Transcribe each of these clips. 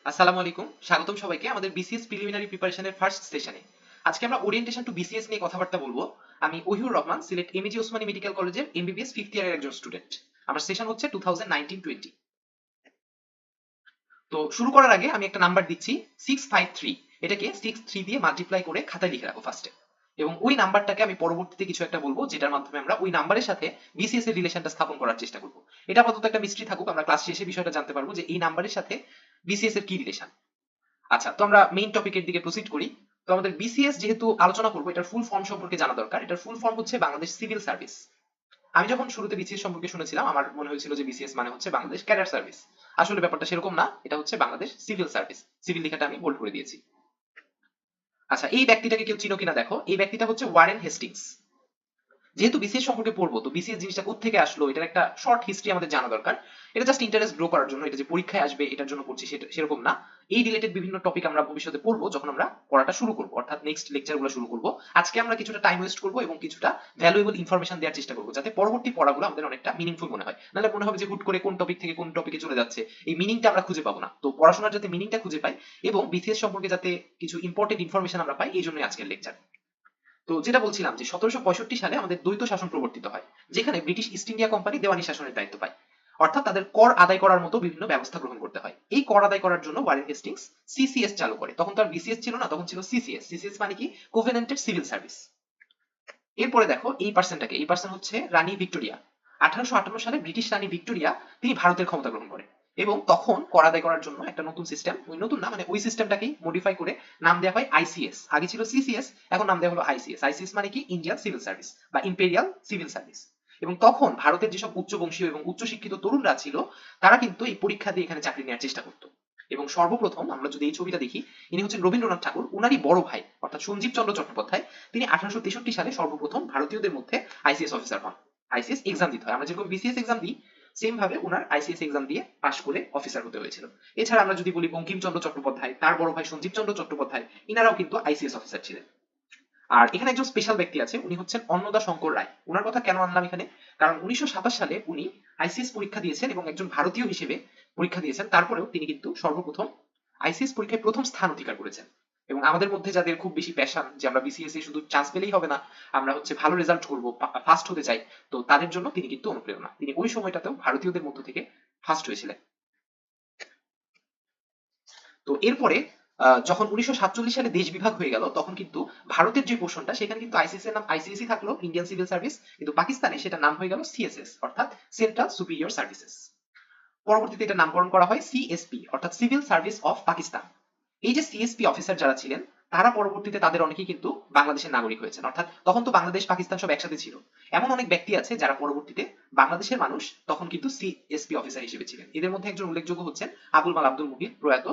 আসসালামু আলাইকুম, স্বাগতম সবাইকে আমাদের বিসিএস প্রিলিমিনারি প্রিপারেশনের ফার্স্ট সেশনে। আজকে আমরা ওরিয়েন্টেশন টু বিসিএস নিয়ে কথাবার্তা বলবো। আমি ওহিউর রহমান, সিলেট এমএজি ওসমানী মেডিকেল কলেজের এমবিবিএস ফিফথ ইয়ারের একজন স্টুডেন্ট। আমার সেশন হচ্ছে 2019-20। তো শুরু করার আগে আমি একটা নাম্বার দিচ্ছি 653। এটাকে 63 দিয়ে মাল্টিপ্লাই করে খাতায় লিখে রাখো ফার্স্টে, এবং ওই নাম্বারটাকে আমি পরবর্তীতে কিছু একটা বলবো যেটার মাধ্যমে আমরা ওই নাম্বারের সাথে বিসিএস এর রিলেশনটা স্থাপন করার চেষ্টা করবো। এটা আপাতত একটা মিস্ট্রি থাকুক, আমরা ক্লাস শেষে বিষয়টা জানতে পারবো যে এই নাম্বারের সাথে বিসিএস এর কি রিলেশন। আচ্ছা, তো আমরা মেইন টপিকের দিকে প্রসিড করি। তো আমাদের বিসিএস যেহেতু আলোচনা করবো, এটার ফুল ফর্ম সম্পর্কে জানা দরকার। এটার ফুল ফর্ম হচ্ছে বাংলাদেশ সিভিল সার্ভিস। আমি যখন শুরুতে বিসিএস সম্পর্কে শুনেছিলাম আমার মনে হয়েছিল যে বিসিএস মানে হচ্ছে বাংলাদেশ ক্যাডার সার্ভিস। আসলে ব্যাপারটা সেরকম না, এটা হচ্ছে বাংলাদেশ সিভিল সার্ভিস। সিভিল লেখাটা আমি বোল্ড করে দিয়েছি। আচ্ছা, এই ব্যক্তিটাকে কেউ চিনো কিনা দেখো। এই ব্যক্তিটা হচ্ছে ওয়ারেন হেস্টিংস। যেহেতু বিসিএস সম্পর্কে পড়বো, তো বিসিএস জিনিসটা কোত্থেকে আসলো এটার একটা শর্ট হিস্ট্রি আমাদের জানা দরকার। এটা জাস্ট ইন্টারেস্ট গ্রো করার জন্য, এটা যে পরীক্ষায় আসবে এটার জন্য পড়ছি সেটা সেরকম না। এই রিলেটেড বিভিন্ন টপিক আমরা ভবিষ্যতে পড়বো যখন আমরা পড়াটা শুরু করবো, অর্থাৎ নেক্সট লেকচার গুলো শুরু করবো। আজকে আমরা কিছুটা টাইম ওয়েস্ট করবো এবং কিছুটা ভ্যালুয়েবল ইনফরমেশন দেওয়ার চেষ্টা করবো, যাতে পরবর্তী পড়াগুলো আমাদের অনেকটা মিনিংফুল মনে হয়। নাহলে মনে হবে যে হুট করে কোন টপিক থেকে কোন টপিকে চলে যাচ্ছে, এই মিনিংটা আমরা খুঁজে পাবো না। তো পড়াশোনার যাতে মিনিংটা খুঁজে পাই এবং বিসিএস সম্পর্কে যাতে কিছু ইম্পর্টেন্ট ইনফরমেশন আমরা পাই, এই জন্যই আজকের লেকচার। তো যেটা বলছিলাম যে 1765 সালে আমাদের দ্বৈত শাসন প্রবর্তিত হয়, যেখানে ব্রিটিশ ইস্ট ইন্ডিয়া কোম্পানি দেওয়ানি শাসনের দায়িত্ব পায়। অর্থাৎ তাদের কর আদায় করার মতো বিভিন্ন ব্যবস্থা গ্রহণ করতে হয়। এই কর আদায় করার জন্য ওয়ারেন হেস্টিংস সিসিএস চালু করে। তখন তো আর বিসিএস ছিল না, তখন ছিল সিসিএস। সিসিএস মানে কি? কোভেনেন্টেড সিভিল সার্ভিস। এরপরে দেখো এই পার্সনটাকে, এই পার্সন হচ্ছে রানী ভিক্টোরিয়া। 1858 সালে ব্রিটিশ রানী ভিক্টোরিয়া তিনি ভারতের ক্ষমতা গ্রহণ করেন, এবং তখন কর আদায় করার জন্য একটা নতুন সিস্টেম, ওই নতুন না মানে ওই সিস্টেমটাকেই মডিফাই করে নাম দেওয়া হয় আইসিএস। আগে ছিল সিসিএস, এখন নাম দেওয়া হলো আইসিএস। আইসিএস মানে কি? ইন্ডিয়ান সিভিল সার্ভিস বা ইম্পেরিয়াল সিভিল সার্ভিস। এবং তখন ভারতের যেসব উচ্চ বংশীয় এবং উচ্চ শিক্ষিত তরুণরা ছিল, তারা কিন্তু এই পরীক্ষা দিয়ে এখানে চাকরি নেওয়ার চেষ্টা করতো। এবং সর্বপ্রথম আমরা যদি এই ছবিটা দেখি, ইনি হচ্ছেন রবীন্দ্রনাথ ঠাকুর। উনারই বড় ভাই অর্থাৎ সঞ্জীব চন্দ্র চট্টোপাধ্যায়, তিনি 1863 সালে সর্বপ্রথম ভারতীয়দের মধ্যে আইসিএস অফিসার হন। আইসিএস এক্সাম দিতে হয়, আমরা যেরকম বিসিএস এক্সাম দিই সেম ভাবে উনার আইসিএস এক্সাম দিয়ে পাশ করে অফিসার হতে হয়েছিল। এছাড়া আমরা যদি বলি বঙ্কিমচন্দ্র চট্টোপাধ্যায়, তার বড় ভাই সঞ্জীব চন্দ্র চট্টোপাধ্যায়, ইনারাও কিন্তু আইসিএস অফিসার ছিলেন। আর এখানে একজন স্পেশাল ব্যক্তি আছে, উনি হচ্ছেন অন্নদা শঙ্কর রায়। উনার কথা কেন আনলাম এখানে? কারণ 1927 সালে উনি আইসিএস পরীক্ষা দিয়েছেন এবং একজন ভারতীয় হিসেবে পরীক্ষা দিয়েছেন। তারপরেও তিনি কিন্তু সর্বপ্রথম আইসিএস পরীক্ষায় প্রথম স্থান অধিকার করেছেন। এবং আমাদের মধ্যে যাদের খুব বেশি প্যাশন যে আমরা বিসিএস এ শুধু চান্স পেলেই হবে না, আমরা হচ্ছে ভালো রেজাল্ট করব, ফার্স্ট হতে চাই, তো তাদের জন্য তিনি কিন্তু অনুপ্রেরণা। তিনি ওই সময়টাতেও ভারতীয়দের মধ্য থেকে ফার্স্ট হয়েছিলেন। তো এরপরে যখন 1947 সালে দেশ বিভাগ হয়ে গেল, তখন কিন্তু ভারতের যে পোর্শনটা সেখানে কিন্তু আইসিএস এর নাম আইসিএসই থাকলো, ইন্ডিয়ান সিভিল সার্ভিস, কিন্তু পাকিস্তানে সেটা নাম হয়ে গেল সিএসএস অর্থাৎ সেন্ট্রাল সুপিরিয়র সার্ভিসেস। পরবর্তীতে এটা নামকরণ করা হয় সিএসপি অর্থাৎ সিভিল সার্ভিস অফ পাকিস্তান। এই যে সিএসপি অফিসার যারা ছিলেন, তারা পরবর্তীতে তাদের অনেকেই কিন্তু বাংলাদেশের নাগরিক হয়েছেন। অর্থাৎ তখন তো বাংলাদেশ পাকিস্তান সব একসাথে ছিল। এমন অনেক ব্যক্তি আছে যারা পরবর্তীতে বাংলাদেশের মানুষ তখন কিন্তু সিএসপি অফিসার হিসেবে ছিলেন। এদের মধ্যে একজন উল্লেখযোগ্য হচ্ছেন আবুল মাল আব্দুল মুহিত প্রয়াত।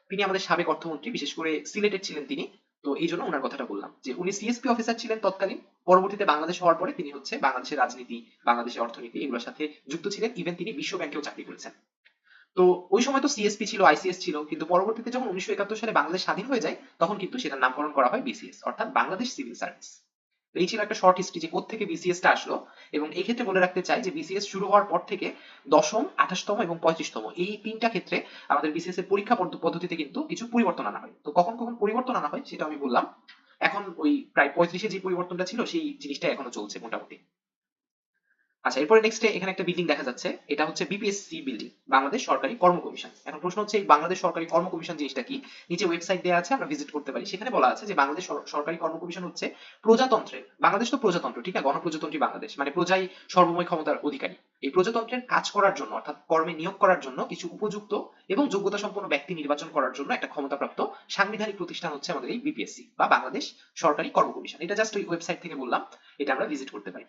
তিনি আমাদের সাবেক অর্থমন্ত্রী, বিশেষ করে সিলেটের ছিলেন তিনি। তো এই জন্য ওনার কথাটা বললাম যে উনি সিএসপি অফিসার ছিলেন তৎকালীন। পরবর্তীতে বাংলাদেশ হওয়ার পরে তিনি হচ্ছে বাংলাদেশের রাজনীতি, বাংলাদেশের অর্থনীতি এগুলোর সাথে যুক্ত ছিলেন। ইভেন তিনি বিশ্ব ব্যাংকেও চাকরি করেছেন। তো ওই সময় তো সিএসপি ছিল, আইসিএস ছিল, কিন্তু পরবর্তীতে যখন 1971 সালে বাংলাদেশ স্বাধীন হয়ে যায়, তখন কিন্তু সেটার নামকরণ করা হয় বিসিএস অর্থাৎ বাংলাদেশ সিভিল সার্ভিস। তো এই ছিল একটা শর্ট হিস্ট্রি যে কোত্থেকে বিসিএস টা আসলো। এবং এই ক্ষেত্রে বলে রাখতে চাই যে বিসিএস শুরু হওয়ার পর থেকে দশম, 28তম এবং 35তম এই তিনটা ক্ষেত্রে আমাদের বিসিএস এর পরীক্ষা পদ্ধতিতে কিন্তু কিছু পরিবর্তন আনা হয়। তো কখন কখন পরিবর্তন আনা হয় সেটা আমি বললাম। এখন ওই প্রায় 35-এ যে পরিবর্তনটা ছিল সেই জিনিসটা এখনো চলছে মোটামুটি। আচ্ছা, এরপরে নেক্সট এখানে একটা বিল্ডিং দেখা যাচ্ছে, এটা হচ্ছে বিপিএসসি বিল্ডিং, বাংলাদেশ সরকারি কর্ম কমিশন। এখন প্রশ্ন হচ্ছে এই বাংলাদেশ সরকারি কর্ম কমিশন জিনিসটা কি? নিচে ওয়েবসাইট দেওয়া আছে, আমরা ভিজিট করতে পারি। সেখানে বলা আছে যে বাংলাদেশ সরকারি কর্ম কমিশন হচ্ছে প্রজাতন্ত্রের, বাংলাদেশ তো প্রজাতন্ত্র, ঠিক আছে, গণপ্রজাতন্ত্রী বাংলাদেশ মানে প্রজাই সর্বময় ক্ষমতার অধিকারী। এই প্রজাতন্ত্রের কাজ করার জন্য অর্থাৎ কর্মে নিয়োগ করার জন্য কিছু উপযুক্ত এবং যোগ্যতা সম্পন্ন ব্যক্তি নির্বাচন করার জন্য একটা ক্ষমতাপ্রাপ্ত সাংবিধানিক প্রতিষ্ঠান হচ্ছে আমাদের এই বিপিএসসি বা বাংলাদেশ সরকারি কর্ম কমিশন। এটা জাস্ট ওই ওয়েবসাইট থেকে বললাম, এটা আমরা ভিজিট করতে পারি।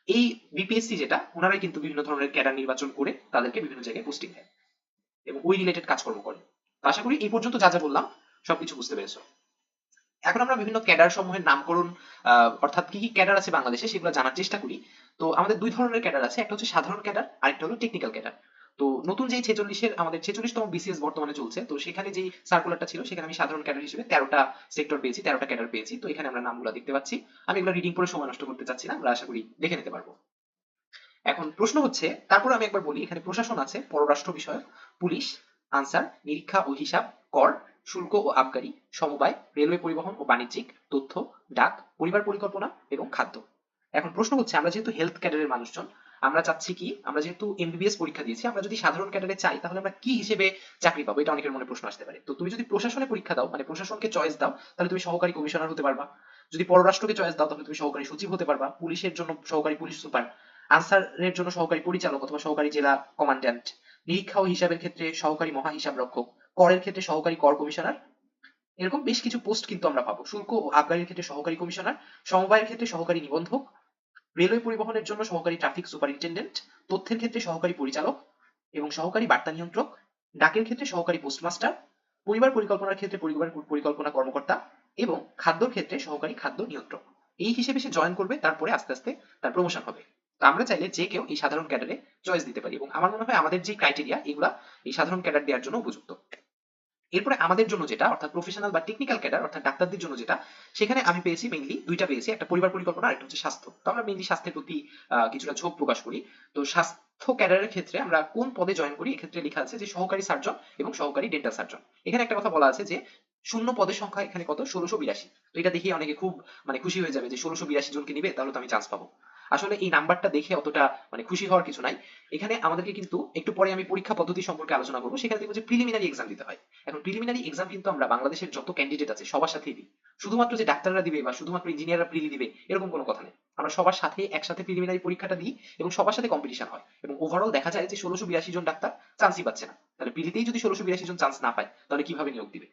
এই বিপিএসসি যেটা, ওনারাই কিন্তু বিভিন্ন ধরনের ক্যাডার নির্বাচন করে তাদেরকে বিভিন্ন জায়গায় পোস্টিং দেয় এবং ওই রিলেটেড কাজকর্ম করে। তো আশা করি এই পর্যন্ত যা যা বললাম সবকিছু বুঝতে পেরেছো। এখন আমরা বিভিন্ন ক্যাডার সমূহের নামকরণ, অর্থাৎ কি কি ক্যাডার আছে বাংলাদেশে সেগুলো জানার চেষ্টা করি। তো আমাদের দুই ধরনের ক্যাডার আছে, একটা হচ্ছে সাধারণ ক্যাডার, আরেকটা হলো টেকনিক্যাল ক্যাডার। তো নতুন যে 46-এর আমাদের 46তম বিসিএস বর্তমানে চলছে, তো সেখানে যে সার্কুলারটা ছিল সেখানে আমি সাধারণ ক্যাডার হিসেবে 13টা সেক্টর পেয়েছি, 13টা ক্যাডার পেয়েছি। তো এখানে আমরা নামগুলো দেখতে পাচ্ছি। আমি এগুলো রিডিং করে সময় নষ্ট করতে চাচ্ছি না, আমরা আশা করি দেখে নিতে পারবো। এখন প্রশ্ন হচ্ছে, তারপর আমি একবার বলি, এখানে প্রশাসন আছে, পররাষ্ট্র বিষয়ক, পুলিশ, আনসার নিরীক্ষা ও হিসাব, কর, শুল্ক ও আবগারি, সমবায়, রেলওয়ে পরিবহন ও বাণিজ্যিক, তথ্য, ডাক, পরিবার পরিকল্পনা এবং খাদ্য। এখন প্রশ্ন হচ্ছে আমরা যেহেতু হেলথ ক্যাডারের মানুষজন, আমরা চাচ্ছি কি, আমরা যেহেতু এমবিবিএস পরীক্ষা দিয়েছি, আমরা যদি সাধারণ ক্যাডারে চাই তাহলে আমরা কি হিসেবে চাকরি পাবো, এটা অনেকের মনে প্রশ্ন আসতে পারে। তো তুমি যদি প্রশাসনে পরীক্ষা দাও, মানে প্রশাসনকে চয়েস দাও, তাহলে তুমি সহকারী কমিশনার হতে পারবা। যদি পররাষ্ট্রকে চয়েস দাও তাহলে তুমি সহকারী সচিব হতে পারবা, পুলিশের জন্য সহকারী পুলিশ সুপার, আনসারের জন্য সহকারী পরিচালক অথবা সহকারী জেলা কমান্ড্যান্ট, নিরীক্ষা ও হিসাবের ক্ষেত্রে সহকারী মহা হিসাব রক্ষক, করের ক্ষেত্রে সহকারী কর কমিশনার। এরকম বেশ কিছু পোস্ট কিন্তু আমরা পাবো। শুল্ক ও আবগারির ক্ষেত্রে সহকারী কমিশনার, সমবায়ের ক্ষেত্রে সহকারী নিবন্ধক, রেলওয়ে পরিবহনের জন্য সহকারী ট্রাফিক সুপারিনটেন্ডেন্ট, তথ্যের ক্ষেত্রে সহকারী পরিচালক এবং সহকারী বার্তা নিয়ন্ত্রক, ডাকের ক্ষেত্রে সহকারী পোস্টমাস্টার, পরিবার পরিকল্পনার ক্ষেত্রে পরিবার পরিকল্পনা কর্মকর্তা এবং খাদ্যর ক্ষেত্রে সহকারী খাদ্য নিয়ন্ত্রক। এই হিসেবে সে জয়েন করবে, তারপরে আস্তে আস্তে তার প্রমোশন হবে। তো আমরা চাইলে যে কেউ এই সাধারণ ক্যাডারে চয়েস দিতে পারি এবং আমার মনে হয় আমাদের যে ক্রাইটেরিয়া এগুলা এই সাধারণ ক্যাডার দেওয়ার জন্য উপযুক্ত। এরপরে আমাদের জন্য যেটা অর্থাৎ প্রফেশনাল বা টেকনিক্যাল ক্যাডার অর্থাৎ ডাক্তারদের জন্য যেটা, সেখানে আমি পেয়েছি মেইনলি দুইটা পেয়েছি, একটা পরিবার পরিকল্পনা আর একটা হচ্ছে স্বাস্থ্য। তো আমরা মেইনলি স্বাস্থ্যের প্রতি কিছুটা ঝোঁক প্রকাশ করি। তো স্বাস্থ্য ক্যাডারের ক্ষেত্রে আমরা কোন পদে জয়েন করি, এক্ষেত্রে লেখা আছে যে সহকারী সার্জন এবং সহকারী ডেন্টাল সার্জন। এখানে একটা কথা বলা আছে যে শূন্য পদের সংখ্যা এখানে কত, 1682। তো এটা দেখে অনেকে খুব খুশি হয়ে যাবে যে 1682 জনকে নিবে, তাহলে তো আমি চান্স পাবো। আসলে এই নাম্বারটা দেখে অতটা খুশি হওয়ার কিছু নাই। এখানে আমাদেরকে কিন্তু একটু পরে আমি পরীক্ষা পদ্ধতি সম্পর্কে আলোচনা করবো, সেখানে দেখবো যে প্রিলিমিনারি এক্সাম দিতে হয়। এখন প্রিলিমিনারি এক্সাম কিন্তু আমরা বাংলাদেশের যত ক্যান্ডিডেট আছে সবার সাথেই দিই। শুধুমাত্র যে ডাক্তাররা দিবে বা শুধুমাত্র ইঞ্জিনিয়াররা প্রিলি দিবে এরকম কোনো কথা নেই। আমরা সবার সাথে একসাথে প্রিলিমিনারি পরীক্ষাটা দিই এবং সবার সাথে কম্পিটিশন হয় এবং ওভারঅল দেখা যায় যে 1682 জন ডাক্তার চান্সই পাচ্ছে না। তাহলে প্রিলিতেই যদি 1682 জন চান্স না পায় তাহলে কিভাবে নিয়োগ দিবে?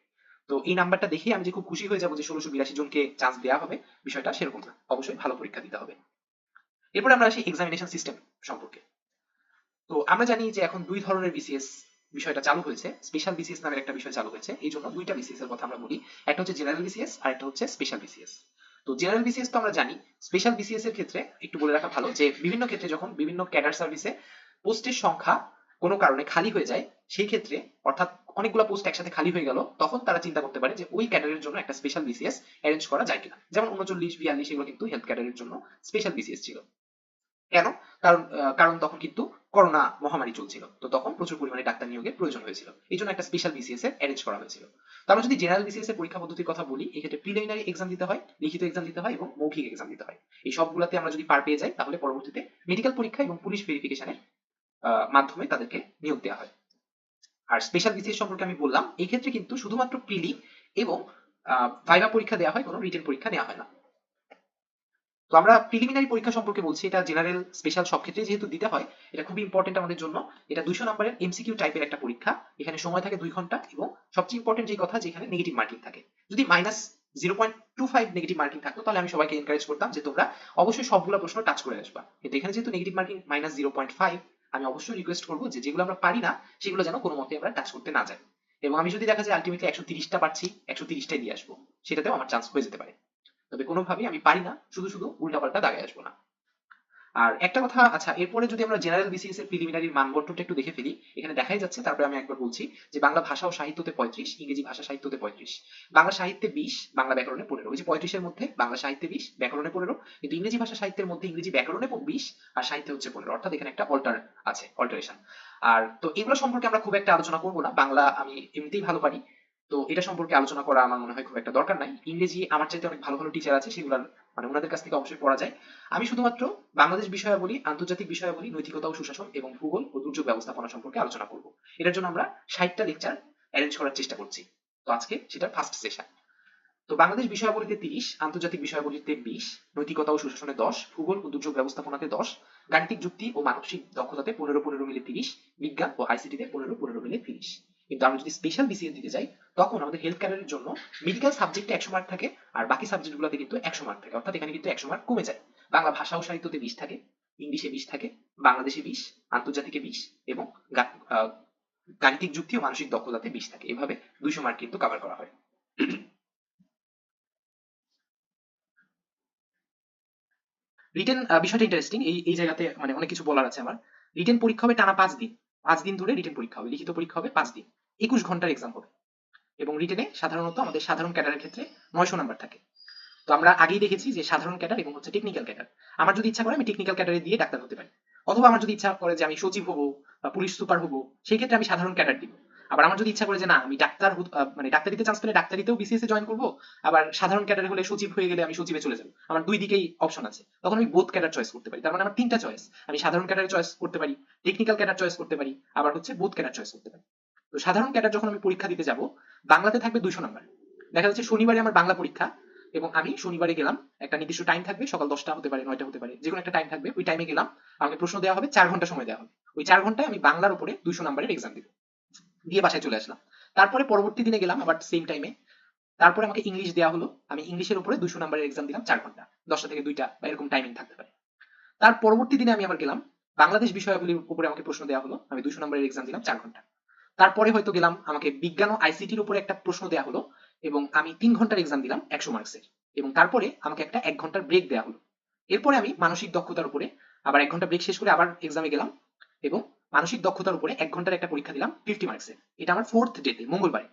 তো এই নাম্বারটা দেখে আমি যে খুব খুশি হয়ে যাবো যে 1682 জনকে চান্স দেওয়া হবে, বিষয়টা সেরকম না। অবশ্যই ভালো পরীক্ষা দিতে হবে। এরপরে আমরা আসি এক্সামিনেশন সিস্টেম সম্পর্কে। তো আমরা জানি যে এখন দুই ধরনের বিসিএস বিষয়টা চালু হয়েছে, স্পেশাল বিসিএস নামের একটা বিষয় চালু হয়েছে। এই জন্য দুইটা বিসিএস এর কথা আমরা বলি, একটা হচ্ছে জেনারেল বিসিএস আর একটা হচ্ছে স্পেশাল বিসিএস। তো জেনারেল বিসিএস তো আমরা জানি। স্পেশাল বিসিএস এর ক্ষেত্রে একটু বলে রাখা ভালো যে বিভিন্ন ক্ষেত্রে যখন বিভিন্ন ক্যাডার সার্ভিসে পোস্টের সংখ্যা কোনো কারণে খালি হয়ে যায়, সেই ক্ষেত্রে অর্থাৎ অনেকগুলো পোস্ট একসাথে খালি হয়ে গেল, তখন তারা চিন্তা করতে পারে যে ওই ক্যাডারের জন্য একটা স্পেশাল বিসিএস অ্যারেঞ্জ করা যায় কিনা। যেমন 39, 42 এগুলো কিন্তু হেলথ ক্যাডারের জন্য স্পেশাল বিসিএস ছিল। কেন? কারণ তখন কিন্তু করোনা মহামারী চলছিল, তো তখন প্রচুর পরিমাণে ডাক্তার নিয়োগের প্রয়োজন হয়েছিল, এই জন্য একটা স্পেশাল বিসিএস এর অ্যারেঞ্জ করা হয়েছিল। তো আমরা যদি জেনারেল বিসিএস এর পরীক্ষা পদ্ধতির কথা বলি, এক্ষেত্রে প্রিলিমিনারি এক্সাম দিতে হয়, লিখিত এক্সাম দিতে হয় এবং মৌখিক এক্সাম দিতে হয়। এই সবগুলাতে আমরা যদি পার পেয়ে যাই তাহলে পরবর্তীতে মেডিকেল পরীক্ষা এবং পুলিশ ভেরিফিকেশনের মাধ্যমে তাদেরকে নিয়োগ দেওয়া হয়। আর স্পেশাল বিসিএস সম্পর্কে আমি বললাম, এই ক্ষেত্রে কিন্তু শুধুমাত্র প্রিলি এবং ভাইভা পরীক্ষা দেওয়া হয়, কোনো রিটেন পরীক্ষা নেওয়া হয় না। তো আমরা প্রিলিমিনারি পরীক্ষা সম্পর্কে বলছি, এটা জেনারেল স্পেশাল সব ক্ষেত্রে যেহেতু দিতে হয়, এটা খুবই ইম্পর্টেন্ট আমাদের জন্য। এটা 200 নম্বরের এমসিকিউ টাইপের একটা পরীক্ষা। এখানে সময় থাকে 2 ঘন্টা এবং সবচেয়ে ইম্পর্টেন্ট যে কথা, যেখানে নেগেটিভ মার্কিং থাকে। যদি -0.25 নেগেটিভ মার্কিং থাকতো তাহলে আমি সবাইকে এনকারেজ করতাম যে তোমরা অবশ্যই সবগুলো প্রশ্ন টাচ করে আসবা, কিন্তু এখানে যেহেতু নেগেটিভ মার্কিং -0.5, আমি অবশ্যই রিকোয়েস্ট করবো যে যেগুলো আমরা পারি না সেগুলো যেন কোনো মতে আমরা টাচ করতে না যাই। এবং আমি যদি দেখা যায় আলটিমেটলি 130টা পারছি, 130টাই দিয়ে আসবো, সেটাতেও আমার চান্স হয়ে যেতে পারে। তবে কোনোভাবেই আমি পারি না শুধু শুধু উল্টাপাল্টা দাগায় আসবো না। আর একটা কথা, আচ্ছা এরপরে যদি আমরা জেনারেল বিসিএস এর প্রিলিমিনারির মানবন্টনটা একটু দেখে ফেলি, এখানে দেখাই যাচ্ছে, তারপরে আমি একবার বলছি যে বাংলা ভাষা ও সাহিত্যতে 35, ইংরেজি ভাষা সাহিত্যতে 35, বাংলা সাহিত্যে 20, বাংলা ব্যাকরণে 15। ওই যে 35 এর মধ্যে বাংলা সাহিত্যে 20, ব্যাকরণে 15, কিন্তু ইংরেজি ভাষা সাহিত্যের মধ্যে ইংরেজি ব্যাকরণে 20 আর সাহিত্যে হচ্ছে 15, অর্থাৎ এখানে একটা অল্টারেশন। আর তো এগুলো সম্পর্কে আমরা খুব একটা আলোচনা করবো না, বাংলা আমি এমনিতেই ভালো পারি, তো এটা সম্পর্কে আলোচনা করা আমার মনে হয় খুব একটা দরকার নাই। ইংরেজি আমার চাইতে অনেক ভালো ভালো টিচার আছে, সেগুলোর ওনাদের কাছ থেকে অবশ্যই পড়া যায়। আমি শুধুমাত্র বাংলাদেশ বিষয়াবলী, আন্তর্জাতিক বিষয়াবলী, নৈতিকতা ও সুশাসন এবং ভূগোল ও দুর্যোগ ব্যবস্থাপনা সম্পর্কে আলোচনা করব। এটার জন্য আমরা 60টা লেকচার অ্যারেঞ্জ করার চেষ্টা করছি। তো আজকে সেটা ফার্স্ট সেশন। তো বাংলাদেশ বিষয়াবলীতে 30, আন্তর্জাতিক বিষয়াবলীতে 20, নৈতিকতা ও সুশাসনে 10, ভূগোল ও দুর্যোগ ব্যবস্থাপনাতে 10, গাণিতিক যুক্তি ও মানসিক দক্ষতাতে 15 মিলে 30, বিজ্ঞান ও আইসিটিতে 15 মিলে 30। কিন্তু আমরা যদি স্পেশাল বিসিএস দিতে যাই, তখন আমাদের হেলথ ক্যারিয়ারের জন্য মেডিকেল সাবজেক্টে 100 মার্ক থাকে আর বাকি সাবজেক্টগুলোতে কিন্তু 100 মার্ক থাকে, অর্থাৎ এখানে কিন্তু 100 মার্ক কমে যায়। বাংলা ভাষা ও সাহিত্যতে 20 থাকে, ইংলিশে 20 থাকে, বাংলাদেশে 20, আন্তর্জাতিকে 20 এবং গাণিতিক যুক্তি ও মানসিক দক্ষতাতে 20 থাকে। এভাবে 200 মার্ক কিন্তু কভার করা হয়। রিটেন বিষয়টা ইন্টারেস্টিং, এই জায়গাতে অনেক কিছু বলার আছে আমার। রিটেন পরীক্ষা হবে টানা 5 দিন, 5 দিন ধরে রিটেন পরীক্ষা হবে, লিখিত পরীক্ষা হবে 5 দিন, 21 ঘন্টার এক্সাম হবে। এবং রিটেনে সাধারণত আমাদের সাধারণ ক্যাডারের ক্ষেত্রে 900 নাম্বার থাকে। তো আমরা আগেই দেখেছি যে সাধারণ ক্যাডার এবং হচ্ছে টেকনিক্যাল ক্যাডার। আমার যদি ইচ্ছা করে আমি টেকনিক্যাল ক্যাডারে দিয়ে ডাক্তার হতে পারি, অথবা আমার যদি ইচ্ছা করে যে আমি সচিব হবো বা পুলিশ সুপার হবো, সেই ক্ষেত্রে আমি সাধারণ ক্যাডার দিব। আবার আমার যদি ইচ্ছা করে যে না আমি মানে ডাক্তারিতে চান্স পেলে ডাক্তারিতেও বিসিএস এ জয়েন করবো, আবার সাধারণ ক্যাডারে হলে সচিব হয়ে গেলে আমি সচিবে চলে যাবো, আমার দুই দিকেই অপশন আছে, তখন আমি বোথ ক্যাডার চয়েস করতে পারি। তার মানে আমার তিনটা চয়েস, আমি সাধারণ ক্যাডারে চয়েস করতে পারি, টেকনিক্যাল ক্যাডার চয়েস করতে পারি, আবার হচ্ছে বোথ ক্যাডার চয়েস করতে পারি। তো সাধারণ ক্যাডার যখন আমি পরীক্ষা দিতে যাব, বাংলাতে থাকবে 200 নাম্বার। দেখা যাচ্ছে শনিবারে আমার বাংলা পরীক্ষা, এবং আমি শনিবারে গেলাম, একটা নির্দিষ্ট টাইম থাকবে, সকাল 10টা হতে পারে, 9টা হতে পারে, যে কোনো একটা টাইম থাকবে, ওই টাইমে গেলাম, আমাকে প্রশ্ন দেওয়া হবে, 4 ঘন্টা সময় দেওয়া হবে, ওই 4 ঘন্টায় আমি বাংলার উপরে 200 নাম্বারের এক্সাম দিব, দিয়ে বাসায় চলে আসলাম। তারপরে পরবর্তী দিনে গেলাম আবার সেম টাইমে, তারপরে আমাকে ইংলিশ দেওয়া হলো, আমি ইংলিশের উপরে 200 নাম্বারের এক্সাম দিলাম 4 ঘন্টা, 10টা থেকে 2টা বা এরকম টাইমিং থাকতে পারে। তার পরবর্তী দিনে আমি আবার গেলাম, বাংলাদেশ বিষয়াবলীর উপরে আমাকে প্রশ্ন দেওয়া হলো, আমি 200 নাম্বারের এক্সাম দিলাম 4 ঘন্টা। তারপরে হয়তো গেলাম, আমাকে বিজ্ঞান ও আইসিটির উপরে একটা প্রশ্ন দেওয়া হলো, এবং আমি 3 ঘন্টার এক্সাম দিলাম 100 মার্কসের, এবং তারপরে আমাকে একটা 1 ঘন্টার ব্রেক দেওয়া হলো। এরপরে আমি মানসিক দক্ষতার উপরে আবার 1 ঘন্টা ব্রেক শেষ করে আবার এক্সামে গেলাম, এবং মানসিক দক্ষতার উপরে 1 ঘন্টার একটা পরীক্ষা দিলাম 50 মার্কসের। এটা আমার 4th ডেতে, মঙ্গলবারে।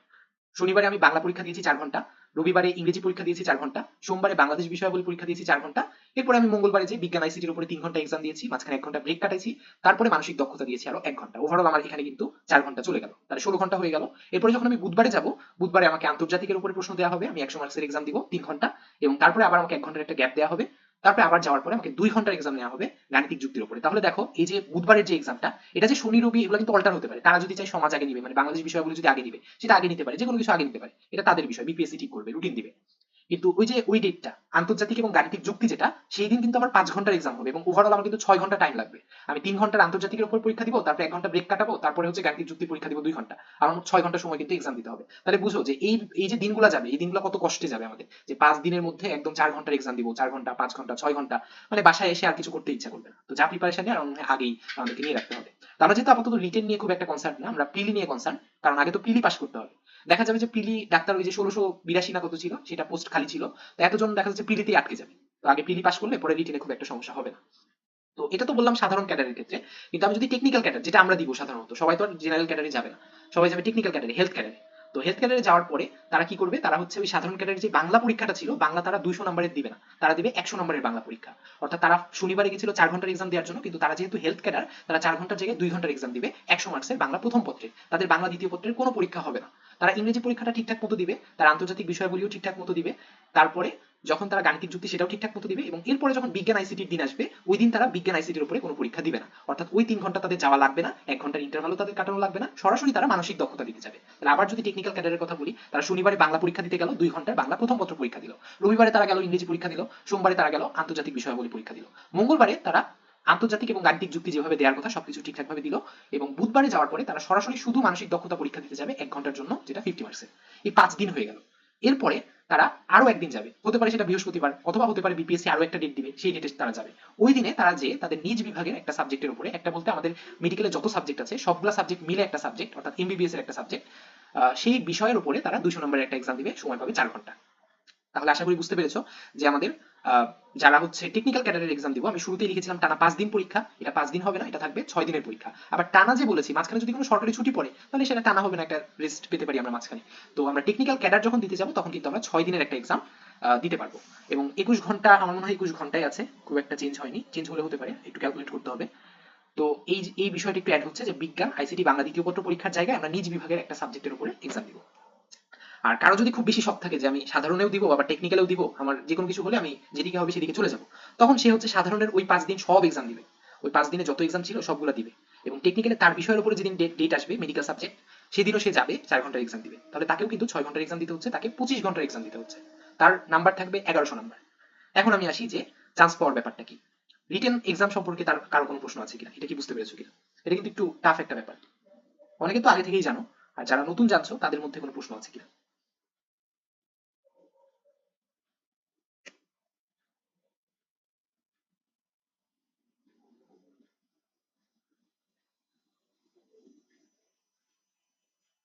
শনিবারে আমি বাংলা পরীক্ষা দিয়েছি 4 ঘন্টা, রবিবারে ইংরেজি পরীক্ষা দিয়েছি 4 ঘন্টা, সোমবারে বাংলাদেশ বিষয়াবলী পরীক্ষা দিয়েছি 4 ঘন্টা, এরপরে আমি মঙ্গলবারে যে বিজ্ঞান আইসিটির উপরে 3 ঘন্টা এক্সাম দিয়েছি, মাঝখানে 1 ঘন্টা ব্রেক কাটাইছি, তারপরে মানসিক দক্ষতা দিয়েছি আরো 1 ঘন্টা। ওভারঅল আমার এখানে কিন্তু 4 ঘন্টা চলে গেল, তাহলে 16 ঘন্টা হয়ে গেল। এরপরে যখন আমি বুধবারে যাব, বুধবারে আমাকে আন্তর্জাতিকের উপরে প্রশ্ন দেওয়া হবে, আমি 100 মার্কসের এক্সাম দিব 3 ঘন্টা, এবং তারপরে আবার আমাকে 1 ঘন্টার একটা গ্যাপ দেওয়া হবে, তারপরে আবার যাওয়ার পরে আমাকে 2 ঘন্টার এক্সাম নেওয়া হবে গাণিতিক যুক্তির উপরে। তাহলে দেখো এই যে বুধবারের যে এক্সামটা, এটা যে শনি রবি এগুলো কিন্তু অল্টার হতে পারে, তারা যদি চাই সমাজ আগে নিবে, মানে বাংলাদেশ বিষয়গুলো যদি আগে নিবে সেটা আগে নিতে পারে, যে কোনো কিছু আগে নিতে পারে, এটা তাদের বিষয়, বিপিএসসি ঠিক করবে, রুটিন দিবে। কিন্তু ওই যে ওই ডেটটা আন্তর্জাতিক এবং গাণিতিক যুক্তি যেটা, সেই দিন কিন্তু আমার 5 ঘন্টার এক্সাম হবে, এবং ওভারঅল আমার কিন্তু 6 ঘন্টা টাইম লাগবে। আমি 3 ঘন্টার আন্তর্জাতিকের উপর পরীক্ষা দিব, তারপরে 1 ঘন্টা ব্রেক কাটাবো, তারপরে হচ্ছে গাণিতিক যুক্তি পরীক্ষা দিব 2 ঘন্টা, আমার মোট 6 ঘন্টা সময় কিন্তু এক্সাম দিতে হবে। তাহলে বুঝো যে এই যে দিনগুলো যাবে, এই দিনগুলো কত কষ্টে যাবে আমাদের, যে 5 দিনের মধ্যে একদম 4 ঘন্টার এক্সাম দিব, 4 ঘন্টা 5 ঘন্টা 6 ঘন্টা, মানে বাসায় এসে আর কিছু করতে ইচ্ছা করবে না। তো যা প্রিপারেশন নিয়ে আমার মনে হয় আগেই আমাদেরকে নিয়ে রাখতে হবে। তো আমরা যেহেতু আপাতত রিটেন নিয়ে খুব একটা কনসার্ন না, আমরা প্রিলি নিয়ে কনসার্ন, কারণ আগে তো প্রিলি পাস করতে হবে। দেখা যাবে যে প্রিলি ডাক্তার ওই যে 1682 না কত ছিল, সেটা পোস্ট খালি ছিল, তো এতজন দেখা যাচ্ছে প্রিলিতেই আটকে যাবে। তো আগে প্রিলি পাস করলে পরে রিটেনে খুব একটা সমস্যা হবে না। তো এটা তো বললাম সাধারণ ক্যাডারের ক্ষেত্রে, কিন্তু আমি যদি টেকনিক্যাল ক্যাডার, যেটা আমরা দিব সাধারণত, সবাই তো আর জেনারেল ক্যাডারে যাবে না, সবাই যাবে টেকনিক্যাল ক্যাডারে, হেলথ ক্যাডারে। তো হেলথ ক্যাডারে যাওয়ার পরে তারা কি করবে, তারা হচ্ছে ওই সাধারণ ক্যাডারের যে বাংলা পরীক্ষাটা ছিল, বাংলা তারা 200 নম্বরের দিবে না, তারা দিবে 100 নম্বরের বাংলা পরীক্ষা। অর্থাৎ তারা শনিবারে গেছিল 4 ঘন্টার এক্সাম দেওয়ার জন্য, কিন্তু তারা যেহেতু হেলথ ক্যাডার, তারা 4 ঘন্টার জায়গায় 2 ঘন্টার এক্সাম দিবে 100 মার্কসের বাংলা প্রথম পত্রে, তাদের বাংলা দ্বিতীয় পত্রের কোনো পরীক্ষা হবে না। তারা ইংরেজি পরীক্ষাটা ঠিকঠাক মতো দিবে, তারা আন্তর্জাতিক বিষয়গুলিও ঠিকঠাক মতো দিবে, তারপরে যখন তারা গাণিতিক যুক্তি সেটাও ঠিকঠাক মতো দিবে, এবং এরপরে যখন বিজ্ঞান আইসিটির দিন আসবে, ওই দিন তারা বিজ্ঞান আইসিটির উপরে কোনো পরীক্ষা দিবে না। অর্থাৎ ওই 3 ঘন্টা তাদের যাওয়া লাগবে না, 1 ঘন্টার ইন্টারভালও তাদের কাটানো লাগবে না, সরাসরি তারা মানসিক দক্ষতা দিতে যাবে। তাহলে আবার যদি টেকনিক্যাল ক্যাডারের কথা বলি, তারা শনিবারে বাংলা পরীক্ষা দিতে গেল, 2 ঘন্টায় বাংলা প্রথম পত্র পরীক্ষা দিল, রবিবারে তারা গেল ইংরেজি পরীক্ষা দিল, সোমবারে তারা গেল আন্তর্জাতিক বিষয়াবলী পরীক্ষা দিল, মঙ্গলবারে তারা আন্তর্জাতিক এবং গাণিতিক যুক্তি যেভাবে দেওয়ার কথা সবকিছু ঠিকঠাক ভাবে দিল, এবং বুধবারে যাওয়ার পরে তারা সরাসরি শুধু মানসিক দক্ষতা পরীক্ষা দিতে যাবে 1 ঘন্টার জন্য, যেটা 50 মার্কসের। এই 5 দিন হয়ে গেল। এরপরে তারা আরো একদিন যাবে, হতে পারে সেটা বৃহস্পতিবার, অথবা হতে পারে বিপিএসসি আরো একটা ডেট দিবে, সেই ডেটে তারা যাবে। ওই দিনে তারা যে তাদের নিজ বিভাগের একটা সাবজেক্টের উপরে, একটা বলতে আমাদের মেডিকেলে যত সাবজেক্ট আছে সবগুলা সাবজেক্ট মিলে একটা সাবজেক্ট, অর্থাৎ এমবিবিএস এর একটা সাবজেক্ট, সেই বিষয়ের উপরে তারা 200 নম্বরের একটা এক্সাম দিবে, সময় পাবে 4 ঘন্টা। তাহলে আশা করি বুঝতে পেরেছো যে আমাদের যারা হচ্ছে টেকনিক্যাল ক্যাডারের এক্সাম দিব, আমি শুরুতেই লিখেছিলাম টানা 5 দিন পরীক্ষা, এটা 5 দিন হবে না, এটা থাকবে 6 দিনের পরীক্ষা। আবার টানা যে বলেছি, মাঝখানে যদি কোনো সরকারি ছুটি পড়ে তাহলে সেটা টানা হবে না, একটা রেস্ট পেতে পারি আমরা মাঝখানে। তো আমরা টেকনিক্যাল ক্যাডার যখন দিতে যাব, তখন কিন্তু আমরা 6 দিনের একটা এক্সাম দিতে পারবো, এবং 21 ঘন্টা, আমার মনে হয় 21 ঘন্টাই আছে, খুব একটা চেঞ্জ হয়নি, চেঞ্জ হলে হতে পারে, একটু ক্যালকুলেট করতে হবে। তো এই বিষয়টা একটু অ্যাড হচ্ছে যে বিজ্ঞান আইসিটি বাংলা দ্বিতীয় পত্র পরীক্ষার জায়গায় আমরা নিজ বিভাগের একটা সাবজেক্টের উপরে এক্সাম দিব। আর কারো যদি খুব বেশি শখ থাকে যে আমি সাধারণেও দিব আবার টেকনিক্যালেও দিব, আমার যে কোনো কিছু হলে আমি যেদিকে হবে সেদিকে চলে যাব, তখন সে হচ্ছে সাধারণের ওই 5 দিন সব এক্সাম দিবে, ওই 5 দিনে যত এক্সাম ছিল সবগুলো দিবে, এবং টেকনিক্যালে তার বিষয়ের উপরে যেদিন ডেট আসবে মেডিকেল সাবজেক্ট, সেদিনও সে যাবে 4 ঘন্টার এক্সাম দিবে। তাহলে তাকেও কিন্তু 6 ঘন্টার এক্সাম দিতে হচ্ছে, তাকে 25 ঘন্টার এক্সাম দিতে হচ্ছে, তার নাম্বার থাকবে 1100 নাম্বার। এখন আমি আসি যে চান্স পাওয়ার ব্যাপারটা কি, রিটেন এক্সাম সম্পর্কে তার কারো কোনো প্রশ্ন আছে কিনা, এটা কি বুঝতে পেরেছো কিনা? এটা কিন্তু একটু টাফ একটা ব্যাপার, অনেকে তো আগে থেকেই জানো, আর যারা নতুন জানছো তাদের মধ্যে কোনো প্রশ্ন আছে কিনা?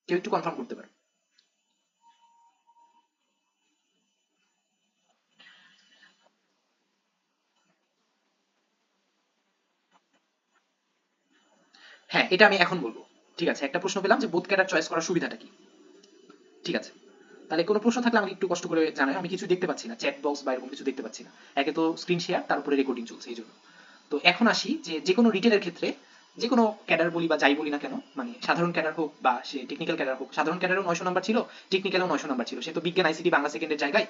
কেউ একটু কনফার্ম করতে পারে? হ্যাঁ, এটা আমি এখন বলবো। ঠিক আছে, একটা প্রশ্ন পেলাম যে বোথ ক্যাডার চয়েস করার সুবিধাটা কি। ঠিক আছে, তাহলে কোনো প্রশ্ন থাকলে আমাকে একটু কষ্ট করে জানাই, আমি কিছু দেখতে পাচ্ছি না, চ্যাট বক্স বা এরকম কিছু দেখতে পাচ্ছি না, একে তো স্ক্রিন শেয়ার, তার উপরে রেকর্ডিং চলছে এই জন্য। তো এখন আসি যে যে কোনো রিটেনের ক্ষেত্রে যে কোনো ক্যাডার বলি বা যাই বলি না কেন, মানে সাধারণ ক্যাডার হোক বা সে টেকনিক্যাল ক্যাডার হোক, সাধারণ ক্যাডারও 900 নাম্বার ছিল, টেকনিক্যালও 900 নাম্বার ছিল। সে তো বিজ্ঞান আইসিটি বাংলা সেকেন্ডের জায়গায়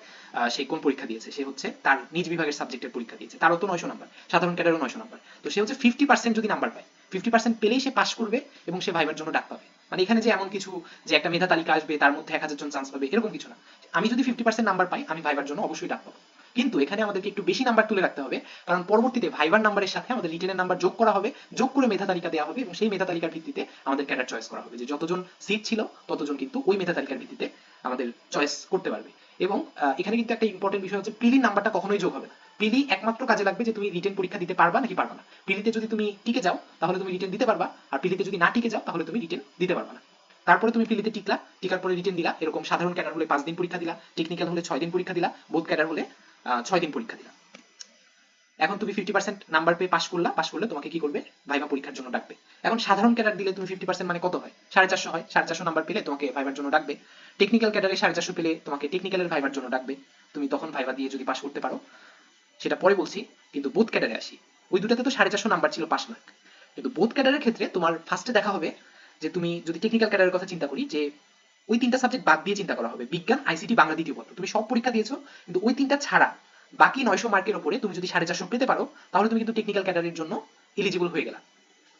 সে কোন পরীক্ষা দিয়েছে, সে হচ্ছে তার নিজ বিভাগের সাবজেক্টের পরীক্ষা দিয়েছে, তারও তো 900 নাম্বার, সাধারণ ক্যাডারও 900 নাম্বার। তো সে হচ্ছে 50% যদি নাম্বার পায়, 50% পেলেই সে পাস করবে এবং সে ভাইবার জন্য ডাক পাবে। মানে এখানে যে এমন কিছু যে একটা মেধা তালিকা আসবে তার মধ্যে 1000 জন চান্স পাবে এরকম কিছু না। আমি যদি 50% নাম্বার পাই আমি ভাইবার জন্য অবশ্যই ডাক পাবো। কিন্তু এখানে আমাদেরকে একটু বেশি নাম্বার তুলে রাখতে হবে, কারণ পরবর্তীতে ভাইবার নাম্বারের সাথে আমাদের রিটেনের নাম্বার যোগ করা হবে, যোগ করে মেধা তালিকা দেওয়া হবে এবং সেই মেধা তালিকার ভিত্তিতে আমাদের ক্যাডার চয়েস করা হবে, যে যতজন সিট ছিল ততজন কিন্তু ওই মেধা তালিকার ভিত্তিতে আমাদের চয়েস করতে পারবে। এবং এখানে কিন্তু একটা ইম্পর্টেন্ট বিষয় হচ্ছে প্রিলির নাম্বারটা কখনোই যোগ হবে না। প্রিলি একমাত্র কাজে লাগবে যে তুমি রিটেন পরীক্ষা দিতে পারবা নাকি পারবা না। প্রিলিতে যদি তুমি টিকে যাও তাহলে তুমি রিটেন দিতে পারবা, আর প্রিলিতে যদি না টিকে যাও তাহলে তুমি রিটেন দিতে পারবা না। তারপরে তুমি প্রিলিতে টিকলা, টিকার পরে রিটেন দিলা, এরকম সাধারণ ক্যাডার হলে 5 দিন পরীক্ষা দিলা, টেকনিক্যাল হলে 6 দিন পরীক্ষা দিলা, বোথ ক্যাডার হলে 6 দিন পরীক্ষা দিলা। এখন তুমি 50% নাম্বার পেয়ে পাস করলা, পাস করলে তোমাকে কি করবে, ভাইভা পরীক্ষার জন্য ডাকবে। এখন সাধারণ ক্যাডার দিলে তুমি 50% মানে কত হয়, 450 হয়, 450 নাম্বার পেলে তোমাকে ভাইবার জন্য ডাকবে। টেকনিক্যাল ক্যাডারে 450 পেলে তোমাকে টেকনিক্যালের ভাইবার জন্য ডাকবে। তুমি তখন ভাইভা দিয়ে যদি পাস করতে পারো, সেটা পরে বলছি। কিন্তু বোথ ক্যাডারে আসি, ওই দুটাতে তো 450 নাম্বার ছিল, পাস মার্ক। কিন্তু বোথ ক্যাডারের ক্ষেত্রে তোমার ফার্স্টে দেখা হবে যে তুমি যদি টেকনিক্যাল ক্যাডারের কথা চিন্তা করি, যে ওই তিনটা সাবজেক্ট বাদ দিয়ে চিন্তা করা হবে, বিজ্ঞান আইসিটি বাংলা দ্বিতীয় পত্র, তুমি সব পরীক্ষা দিয়েছো কিন্তু ওই তিনটা ছাড়া বাকি 900 মার্কের উপরে তুমি যদি 450 পেতে পারো তাহলে তুমি কিন্তু টেকনিক্যাল ক্যাডারের জন্য এলিজিবল হয়ে গেলা।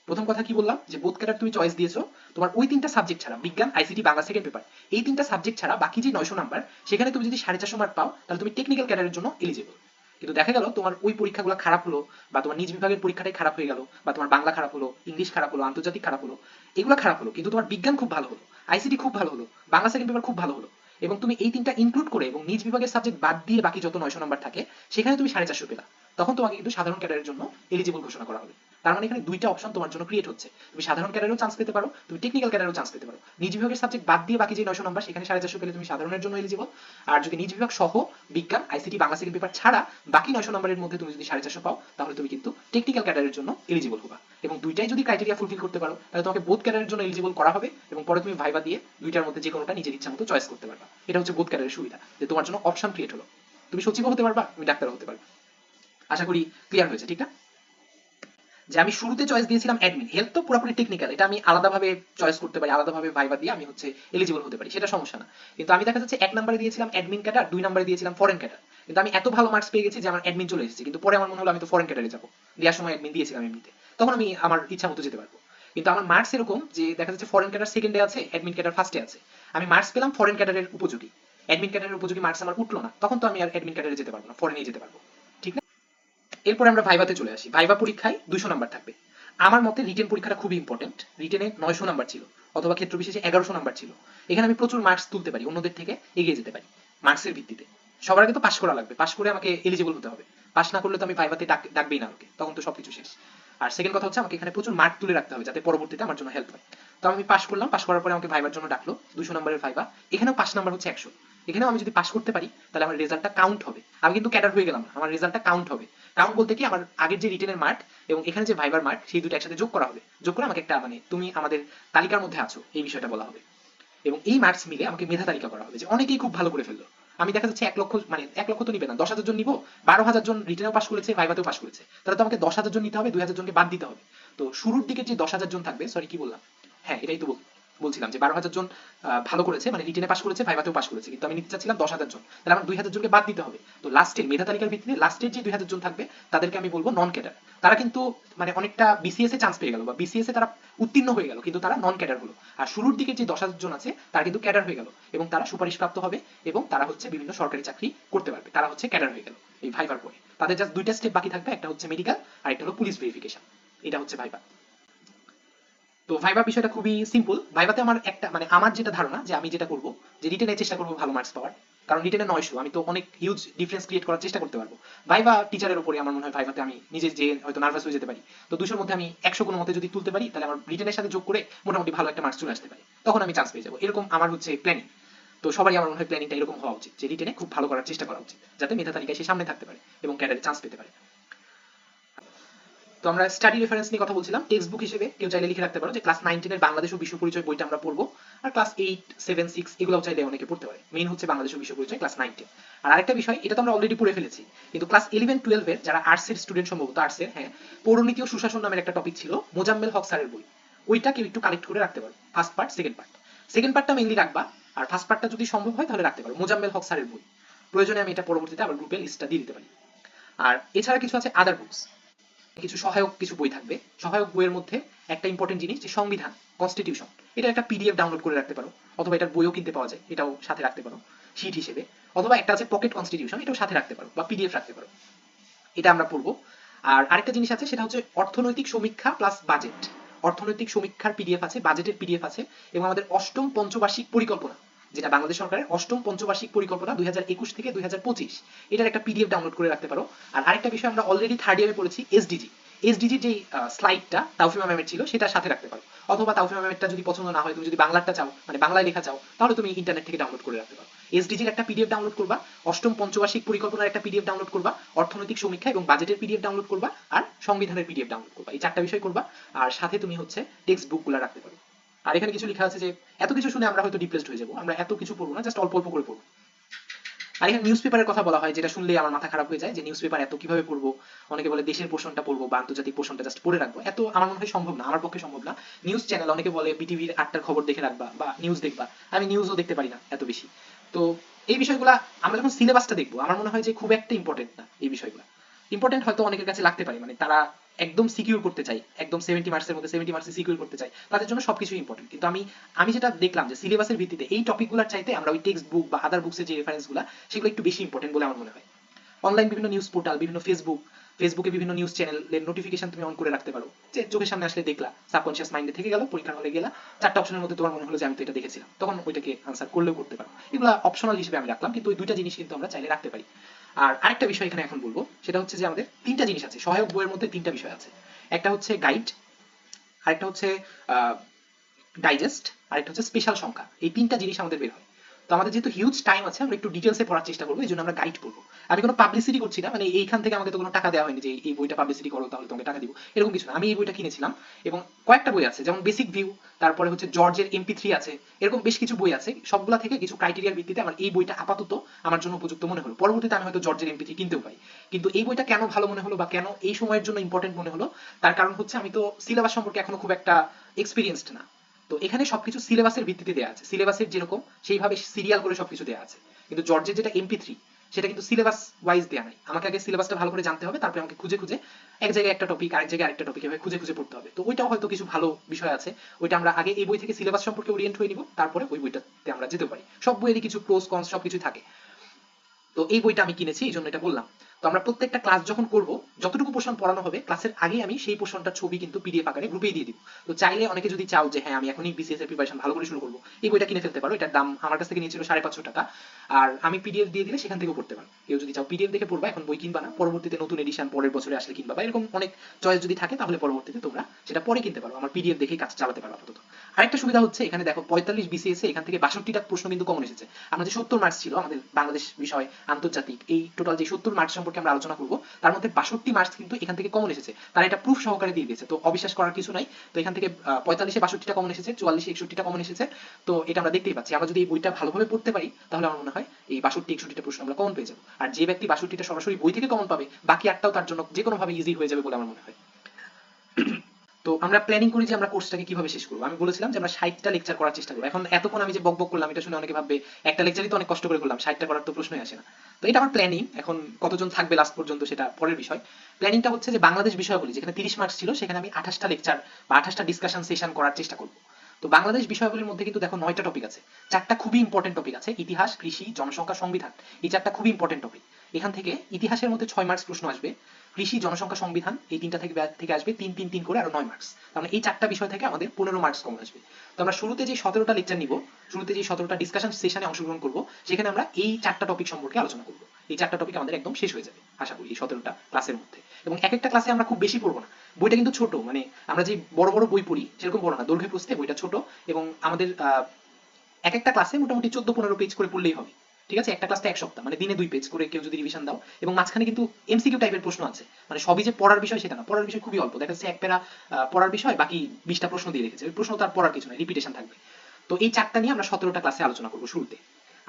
প্রথম কথা কি বললাম, যে বোথ ক্যাডার তুমি চয়েস দিয়েছো, তোমার ওই তিনটা সাবজেক্ট ছাড়া, বিজ্ঞান আইসিটি বাংলা সেকেন্ড পেপার, এই তিনটা সাবজেক্ট ছাড়া বাকি যে 900 নাম্বার, সেখানে তুমি যদি 450 মার্ক পাও তাহলে তুমি টেকনিক্যাল ক্যাডারের জন্য এলিজিবল। কিন্তু দেখা গেল তোমার ওই পরীক্ষাগুলো খারাপ হলো, বা তোমার নিজ বিভাগের পরীক্ষাটাই খারাপ হয়ে গেল, বা তোমার বাংলা খারাপ হলো, ইংলিশ খারাপ হলো, আন্তর্জাতিক খারাপ হলো, এগুলো খারাপ হলো, কিন্তু তোমার বিজ্ঞান খুব ভালো হলো, আইসিটি খুব ভালো হলো, বাংলা সেকেন্ড পেপার খুব ভালো হলো, এবং তুমি এই তিনটা ইনক্লুড করে এবং নিজ বিভাগের সাবজেক্ট বাদ দিয়ে বাকি যত 900 নাম্বার থাকে সেখানে তুমি 450 পেলা, তখন তোমাকে কিন্তু সাধারণ ক্যাডারের জন্য এলিজিবল ঘোষণা করা হবে। তার মানে এখানে দুইটা অপশন তোমার জন্য ক্রিয়েট হচ্ছে, তুমি সাধারণ ক্যাডারেও চান্স পেতে পারো, তুমি টেকনিক্যাল ক্যাডারেও চান্স পেতে পারো। নিজ বিভাগের সাবজেক্ট বাদ দিয়ে বাকি যে 900 নাম্বার সেখানে 450 পেলে তুমি সাধারণের জন্য এলিজিবল, আর যদি নিজ বিভাগ সহ বিজ্ঞান আইসিটি বাংলা সেকেন্ড পেপার ছাড়া বাকি 900 নাম্বারের মধ্যে তুমি যদি 450 পাও তাহলে তুমি কিন্তু টেকনিক্যাল ক্যাডারের জন্য এলিজিবল হবা। এবং দুইটাই যদি ক্রাইটেরিয়া ফুলফিল করতে পারো তাহলে তোমাকে বোথ ক্যাডারের জন্য এলিজিবল করা হবে, এবং পরে তুমি ভাইবা দিয়ে দুইটার মধ্যে যে কোনোটা নিজের ইচ্ছা মতো চয়েস করতে পারবা। এটা হচ্ছে বোথ ক্যাডারের সুবিধা, যে তোমার জন্য অপশন ক্রিয়েট হলো, তুমি সচিবও হতে পারবা, তুমি ডাক্তারও হতে পারবা। আশা করি ক্লিয়ার হয়েছে, ঠিক না? যে আমি শুরুতে চয়েস দিয়েছিলাম অ্যাডমিন, হেলথ তো পুরোপুরি টেকনিক্যাল, এটা আমি আলাদাভাবে চয়েস করতে পারি, আলাদাভাবে ভাইবা দিয়ে আমি হচ্ছে এলিজিবল হতে পারি, সেটা সমস্যা না। কিন্তু আমি দেখা যাচ্ছে 1 নম্বরে দিয়েছিলাম অ্যাডমিন ক্যাডার, 2 নম্বরে দিয়েছিলাম ফরেন ক্যাডার, কিন্তু আমি এত ভালো মার্কস পেয়ে গেছি যে আমার অ্যাডমিন চলে এসেছে, কিন্তু পরে আমার মনে হলো আমি তো ফরেন ক্যাডারে যাবো, দেওয়ার সময় অ্যাডমিন দিয়েছিলাম এমনিতে, তখন আমি আমার ইচ্ছা মতো যেতে পারবো। কিন্তু আমার মার্কস এরকম যে দেখা যাচ্ছে ফরেন ক্যাডার সেকেন্ডে আছে, অ্যাডমিন ক্যাডার ফার্স্টে আছে, আমি মার্কস পেলাম ফরেন ক্যাডারের উপযোগী, অ্যাডমিন ক্যাডারের উপযোগী মার্কস আমার উঠলো না, তখন তো আমি আর অ্যাডমিন ক্যাডারে যেতে পারবো না, ফরেনেই যেতে পারবো, ঠিক না? এরপরে আমরা ভাইভাতে চলে আসি। ভাইভা পরীক্ষায় 200 নাম্বার থাকবে। আমার মতে রিটেন পরীক্ষাটা খুবই ইম্পর্টেন্ট। রিটেনে 900 নাম্বার ছিল, অথবা ক্ষেত্র বিশেষে 1100 নাম্বার ছিল। এখানে আমি প্রচুর মার্কস তুলতে পারি, অন্যদের থেকে এগিয়ে যেতে পারি মার্কসের ভিত্তিতে। সবার আগে তো পাস করা লাগবে, পাস করে আমাকে এলিজিবল হতে হবে। পাস না করলে তো আমি ভাইভাতে ডাকবেই না আমাকে, তখন তো সবকিছু শেষ। আর সেকেন্ড কথা হচ্ছে আমাকে এখানে প্রচুর মার্ক তুলে রাখতে হবে যাতে পরবর্তীতে আমার জন্য হেল্প হয়। তো আমি পাস করলাম, পাস করার পরে আমাকে ভাইবার জন্য ডাকলো, 200 নাম্বারের ভাইবা। এখানেও পাস নাম্বার হচ্ছে 100। এখানেও আমি যদি পাস করতে পারি তাহলে আমার রেজাল্টটা কাউন্ট হবে, আমি কিন্তু ক্যাডার হয়ে গেলাম না, আমার রেজাল্টটা কাউন্ট হবে। কাউন্ট বলতে কি, আমার আগের যে রিটেনের মার্ক এবং এখানে যে ভাইবার মার্ক, সেই দুটো একসাথে যোগ করা হবে, যোগ করে আমাকে একটা মানে তুমি আমাদের তালিকার মধ্যে আছো এই বিষয়টা বলা হবে। এবং এই মার্কস মিলে আমাকে মেধা তালিকা করা হবে, যে অনেকেই খুব ভালো করে ফেললো। আমি দেখা যাচ্ছে 1 লক্ষ, মানে 1 লক্ষ তো নিবে না, 10,000 জন নিবো, 12,000 জন রিটেনেও পাস করেছে, ভাইভাতেও পাস করেছে, তাহলে তো আমাকে 10,000 জন নিতে হবে, 2,000 জনকে বাদ দিতে হবে। তো শুরুর দিকে যে 10,000 জন থাকবে, সরি কি বললাম, হ্যাঁ এটাই তো বলছিলাম যে 12,000 জন ভালো করেছে, মানে রিটেনে পাস করেছে, ভাইভাতেও পাস করেছে, কিন্তু আমি নিতে চাচ্ছিলাম 10,000 জন, তাহলে আমার 2,000 জনকে বাদ দিতে হবে। তো লাস্টের মেধা তালিকার ভিত্তিতে লাস্টের যে 2,000 জন থাকবে তাদেরকে আমি বলবো নন ক্যাডার। তারা কিন্তু মানে অনেকটা বিসিএস এ চান্স পেয়ে গেল, বা বিসিএস এ তারা উত্তীর্ণ হয়ে গেল, কিন্তু তারা নন ক্যাডার হলো। আর শুরুর দিকে যে 10,000 জন আছে তারা কিন্তু ক্যাডার হয়ে গেল, এবং তারা সুপারিশপ্রাপ্ত হবে, এবং তারা হচ্ছে বিভিন্ন সরকারি চাকরি করতে পারবে, তারা হচ্ছে ক্যাডার হয়ে গেল এই ভাইবার পরে। তাদের জাস্ট দুইটা স্টেপ বাকি থাকবে, একটা হচ্ছে মেডিকেল আর একটা হলো পুলিশ ভেরিফিকেশন। এটা হচ্ছে ভাইবা। তো ভাইবা বিষয়টা খুবই সিম্পল। ভাইভাতে আমার একটা মানে আমার যেটা ধারণা, যে আমি যেটা করব, যে রিটেনে চেষ্টা করব ভালো মার্কস পাওয়ার, কারণ রিটেনে 900, আমি তো অনেক হিউজ ডিফারেন্স ক্রিয়েট করার চেষ্টা করতে পারবো। ভাইবা টিচারের উপরে আমার মনে হয় ভাইভাতে আমি নিজে যে হয়তো নার্ভাস হয়ে যেতে পারি, তো 200-র মধ্যে আমি 100 কোনো মতে যদি তুলতে পারি তাহলে আমার রিটেনের সাথে যোগ করে মোটামুটি ভালো একটা মার্কস চলে আসতে পারে, তখন আমি চান্স পেয়ে যাবো, এরকম আমার হচ্ছে প্ল্যানিং। তো সবারই আমার মনে হয় প্ল্যানিংটা এরকম হওয়া উচিত, যে রিটেনে খুব ভালো করার চেষ্টা করা উচিত, যাতে মেধা তালিকায় সে সামনে থাকতে পারে এবং ক্যাডারে চান্স পেতে পারে। তো আমরা স্টাডি রেফারেন্স নিয়ে কথা বলছিলাম। টেক্সট বুক হিসেবে কেউ চাইলে লিখে রাখতে পারো যে ক্লাস 9 10 এর বাংলাদেশ ও বিশ্ব পরিচয় বইটা আমরা পড়বো, আর ক্লাস 8 7 6 এগুলোও চাইলে অনেকে পড়তে পারে। মেইন হচ্ছে বাংলাদেশ ও বিশ্ব পরিচয় ক্লাস 9 10। আর আরেকটা বিষয়, এটা তো আমরা অলরেডি পড়ে ফেলেছি, কিন্তু ক্লাস 11 12 এর যারা আর্টসের স্টুডেন্ট, সম্ভবত আর্টসের, হ্যাঁ, পৌরনীতি ও সুশাসন নামের একটা টপিক ছিল মোজাম্মেল হক স্যারের বই, ওইটা কেউ একটু কালেক্ট করে রাখতে পারো। First part second part, second পার্টটা মেইনলি রাখবা, আর ফার্স্ট পার্টটা যদি সম্ভব হয় তাহলে রাখতে পারো মোজাম্মেল হক স্যারের বই। প্রয়োজনে আমি এটা পরবর্তীতে আবার গ্রুপে লিস্টটা দিয়ে দিতে পারি। আর এছাড়া কিছু আছে আদার বুকস, কিছু সহায়ক কিছু বই থাকবে। সহায়ক বইয়ের মধ্যে একটা ইম্পর্টেন্ট জিনিস যে সংবিধান, কনস্টিটিউশন, এটা একটা পিডিএফ ডাউনলোড করে রাখতে পারো, অথবা এটার বইও কিনতে পাওয়া যায়, এটাও সাথে রাখতে পারো শীট হিসেবে। অথবা একটা আছে পকেট কনস্টিটিউশন, এটাও সাথে রাখতে পারো বা পিডিএফ রাখতে পারো। এটা আমরা পড়বো। আর আরেকটা জিনিস আছে, সেটা হচ্ছে অর্থনৈতিক সমীক্ষা প্লাস বাজেট। অর্থনৈতিক সমীক্ষার পিডিএফ আছে, বাজেটের পিডিএফ আছে, এবং আমাদের অষ্টম পঞ্চবার্ষিক পরিকল্পনা, যেটা বাংলাদেশ সরকারের অষ্টম পঞ্চবার্ষিক পরিকল্পনা 2021 থেকে 2025, এটার একটা পিডিএফ ডাউনলোড করে রাখতে পারো। আর আরেকটা বিষয় আমরা অলরেডি থার্ড ইয়ারে পড়েছি, এসডিজি। এসডিজির যে স্লাইডটা তাওফিমা ম্যামের ছিল, সেটা সাথে রাখতে পারো। অথবা তাওফিমা ম্যামেরটা যদি পছন্দ না হয়, তুমি যদি বাংলাটা চাও, মানে বাংলায় লেখা চাও, তাহলে তুমি ইন্টারনেট থেকে ডাউনলোড করে রাখতে পারো। এসডিজির একটা পিডিএফ ডাউনলোড করবা, অষ্টম পঞ্চবার্ষিক পরিকল্পনার একটা পিডিএফ ডাউনলোড করবা, অর্থনৈতিক সমীক্ষা এবং বাজেটের পিডিএফ ডাউনলোড করবা, আর সংবিধানের পিডিএফ ডাউনলোড করবা। এই চারটা বিষয় করবা। আর সাথে তুমি হচ্ছে টেক্সট বুকগুলো রাখতে পারো। আর এখানে কিছু লেখা আছে যে এত কিছু শুনে আমরা হয়তো ডিপ্রেসড হয়ে যাবো, আমরা এত কিছু পড়বো না, জাস্ট অল্প অল্প করে পড়বো। আর এখানে নিউজ পেপারের কথা বলা হয়, যেটা শুনলেই আমার মাথা খারাপ হয়ে যায় যে নিউজ পেপার এত কিভাবে পড়বো। অনেকে বলে দেশের পোর্শনটা পড়বো বা আন্তর্জাতিক পোর্শনটা জাস্ট পড়ে রাখবো, এত আমার মনে হয় সম্ভব না, আমার পক্ষে সম্ভব না। নিউজ চ্যানেল, অনেকে বলে বিটিভির 8টার খবর দেখে রাখবা বা নিউজ দেখবা, আমি নিউজও দেখতে পারি না এত বেশি। তো এই বিষয়গুলা আমরা যখন সিলেবাসটা দেখবো, আমার মনে হয় যে খুব একটা ইম্পর্টেন্ট না এই বিষয়গুলো। ইম্পর্টেন্ট হয়তো অনেকের কাছে লাগতে পারে, মানে তারা একদম সিকিউর করতে চাই, একদম 70 মার্কসের মধ্যে 70 মার্কস সিকিউর করতে চাই, তাদের জন্য সবকিছু ইম্পর্টেন্ট। কিন্তু আমি যেটা দেখলাম যে সিলেবাসের ভিত্তিতে এই টপিকগুলোর চাইতে আমরা ওই টেক্সট বুক বা আদার বুকসের যে রেফারেন্সগুলো, সেগুলো একটু বেশি ইম্পর্টেন্ট বলে আমার মনে হয়। অনলাইন বিভিন্ন নিউজ পোর্টাল, বিভিন্ন ফেসবুকে বিভিন্ন নিউজ চ্যানেলের নোটিফিকেশন তুমি অন করে রাখতে পারো, যে চোখের সামনে আসলে দেখলা, সাবকনশিয়াস মাইন্ডে থেকে গেল, পরীক্ষার হলে গেলা, চারটা অপশনের মধ্যে তোমার মনে হলো যে আমি তো এটা দেখেছিলাম, তখন ওইটাকে আনসার করলেও করতে পারো। এগুলো অপশনাল হিসেবে আমি রাখলাম, কিন্তু ওই দুইটা জিনিস কিন্তু আমরা চাইলে রাখতে পারি। আর আরেকটা বিষয় এখানে এখন বলবো, সেটা হচ্ছে যে আমাদের তিনটা জিনিস আছে সহায়ক বইয়ের মধ্যে, তিনটা বিষয় আছে। একটা হচ্ছে গাইড, আরেকটা হচ্ছে ডাইজেস্ট, আরেকটা হচ্ছে স্পেশাল সংখ্যা। এই তিনটা জিনিস আমাদের বের হয়। তো আমাদের যেহেতু হিউজ টাইম আছে, আমরা একটু ডিটেলসে পড়ার চেষ্টা করবো, এই জন্য আমরা গাইড পড়বো। আমি কোনো পাবলিসিটি করছি না, মানে এইখান থেকে আমাকে তো কোনো টাকা দেওয়া হয়নি যে এই বইটা পাবলিসিটি করো তাহলে তোমাকে টাকা দিব, এরকম কিছু না। আমি এই বইটা কিনেছিলাম, এবং কয়েকটা বই আছে, যেমন বেসিক ভিউ, তারপরে হচ্ছে জর্জের MP3 আছে, এরকম বেশ কিছু বই আছে। সবগুলা থেকে কিছু ক্রাইটেরিয়ার ভিত্তিতে আমার এই বইটা আপাতত আমার জন্য উপযুক্ত মনে হলো। পরবর্তীতে আমি হয়তো জর্জের MP3 কিনতেও পাই, কিন্তু এই বইটা কেন ভালো মনে হলো বা কেন এই সময়ের জন্য ইম্পর্টেন্ট মনে হলো, তার কারণ হচ্ছে আমি তো সিলেবাস সম্পর্কে এখনো খুব একটা এক্সপিরিয়েন্সড না। তো এখানে সবকিছু সিলেবাসের ভিত্তিতে দেওয়া আছে, সিলেবাসের যেরকম সেইভাবে সিরিয়াল করে সবকিছু দেওয়া আছে। কিন্তু জর্জের যেটা MP3, সেটা কিন্তু সিলেবাস ওয়াইজ দেওয়া নাই। আমাকে আগে সিলেবাসটা ভালো করে জানতে হবে, তারপরে আমাকে খুঁজে খুঁজে এক জায়গায় একটা টপিক, আরেক জায়গায় আরেকটা টপিক, এভাবে খুঁজে খুঁজে পড়তে হবে। তো ওইটাও হয়তো কিছু ভালো বিষয় আছে, ওইটা আমরা আগে এই বই থেকে সিলেবাস সম্পর্কে ওরিয়েন্ট হয়ে নিব, তারপরে ওই বইটাতে আমরা যেতে পারি। সব বইয়েরই কিছু প্রোস কনস সবকিছু থাকে। তো এই বইটা আমি কিনেছি, এই জন্য এটা বললাম। তো আমরা প্রত্যেকটা ক্লাস যখন করব, যতটুকু পোর্শন পড়ানো হবে ক্লাসের আগে আমি সেই পোর্শনটার ছবি কিন্তু পিডিএফ আকারে গ্রুপেই দিয়ে দিব। তো চাইলে অনেকে যদি চাও যে হ্যাঁ আমি এখনই বিসিএস এর প্রিপারেশন ভালো করে শুরু করব, এই বইটা কিনে ফেলতে পারো। এটার দাম আমার কাছ থেকে নিয়েছিল 550 টাকা, আর আমি পিডিএফ দিয়ে দিলে সেখান থেকেও পড়তে পারো। কেউ যদি চাও পিডিএফ দেখে পড়বা, এখন বই কিনবা না, পরবর্তীতে নতুন এডিশন পরের বছরে আসলে কিনবা, বা এরকম অনেক চয়েস যদি থাকে তাহলে পরবর্তীতে তোমরা সেটা পরে কিনতে পারো। আমার পিডিএফ দেখেই কাজ চালাতে পারো আপাতত। আরেকটা সুবিধা হচ্ছে, এখানে দেখো 45 বিসিএস এখান থেকে 62টা প্রশ্ন কিন্তু কমন এসেছে। আমরা যে 70 মার্কস ছিল আমাদের বাংলাদেশ বিষয়, আন্তর্জাতিক, এই টোটাল যে 70 মার্কস সম্পর্কে আমরা আলোচনা করব, তার মধ্যে 62 মার্কস কিন্তু এখান থেকে কমন এসেছে। তারা এটা প্রুফ সহকারে দিয়ে দিয়েছে, তো অবিশ্বাস করার কিছু নাই। তো এখান থেকে 45-এ 62টা কমন এসেছে, 44-এ 61টা কমন এসেছে। তো এটা আমরা দেখতেই পাচ্ছি, আমরা যদি এই বইটা ভালোভাবে পড়তে পারি তাহলে আমার মনে হয় এই 62-61টা প্রশ্ন আমরা কমন পেয়ে যাবো। আর যে ব্যক্তি 62টা সরাসরি বই থেকে কমন পাবে, বাকি 8টাও তার জন্য যে কোনো ভাবে ইজি হয়ে যাবে বলে আমার মনে হয়। তো আমরা প্ল্যানিং করি যে আমরা কোর্সটাকে কিভাবে শেষ করবো। আমি বলেছিলাম যে আমরা 60টা লেকচার করার চেষ্টা করবো। এখন এতক্ষণ আমি যে বকবক করলাম, এটা শুনে অনেকে ভাববে একটা লেকচারই তো অনেক কষ্ট করে করলাম, 60টা করার তো প্রশ্নই আসে না। তো এটা আমার প্ল্যানিং। এখন কতজন থাকবে লাস্ট পর্যন্ত সেটা পরের বিষয়। প্ল্যানিংটা হচ্ছে যে বাংলাদেশ বিষয়াবলী যেখানে 30 মার্কস ছিল, সেখানে আমি 28টা লেকচার বা 28টা ডিসকাশন সেশন করার চেষ্টা করবো। তো বাংলাদেশ বিষয়াবলীর মধ্যে কিন্তু দেখো 9টা টপিক আছে, 4টা খুবই ইম্পর্টেন্ট টপিক আছে, ইতিহাস, কৃষি, জনসংখ্যা, সংবিধান। এই 4টা খুবই ইম্পর্টেন্ট টপিক। এখান থেকে ইতিহাসের মধ্যে 6 মার্কস প্রশ্ন আসবে, কৃষি, জনসংখ্যা, সংবিধান এই তিনটা থেকে আসবে 3 করে আরো 9 মার্কস। তার মানে এই 4টা বিষয় থেকে আমাদের 15 মার্কস কমন আসবে। তো আমরা শুরুতে যে 17টা লেকচার নিব, শুরুতে যে 17টা ডিসকাশন সেশনে অংশগ্রহণ করব, সেখানে আমরা এই 4টা টপিক সম্পর্কে আলোচনা করব। এই 4টা টপিক আমাদের একদম শেষ হয়ে যাবে আশা করি এই 17টা ক্লাসের মধ্যে। এবং এক একটা ক্লাসে আমরা খুব বেশি পড়বো না, বইটা কিন্তু ছোট, মানে আমরা যে বড় বড় বই পড়ি সেরকম বড় না, দৈর্ঘ্য প্রস্থে বইটা ছোট। এবং আমাদের এক একটা ক্লাসে মোটামুটি 14-15 পেজ করে পড়লেই হবে। ঠিক আছে, একটা ক্লাস তো 1 সপ্তাহ, মানে দিনে 2 পেজ করে কেউ যদি রিভিশন দাও, এবং মাঝখানে কিন্তু এমসিকিউ টাইপের প্রশ্ন আছে, মানে সবই যে পড়ার বিষয় সেটা না, পড়ার বিষয় খুবই অল্প, দেখা যাচ্ছে এক প্যারা পড়ার বিষয়, বাকি 20টা প্রশ্ন দিয়ে রেখেছে, ওই প্রশ্ন তার পড়ার কিছু নাই, রিপিটেশন থাকবে। তো এই 4টা নিয়ে আমরা 17টা ক্লাসে আলোচনা করবো শুরুতে।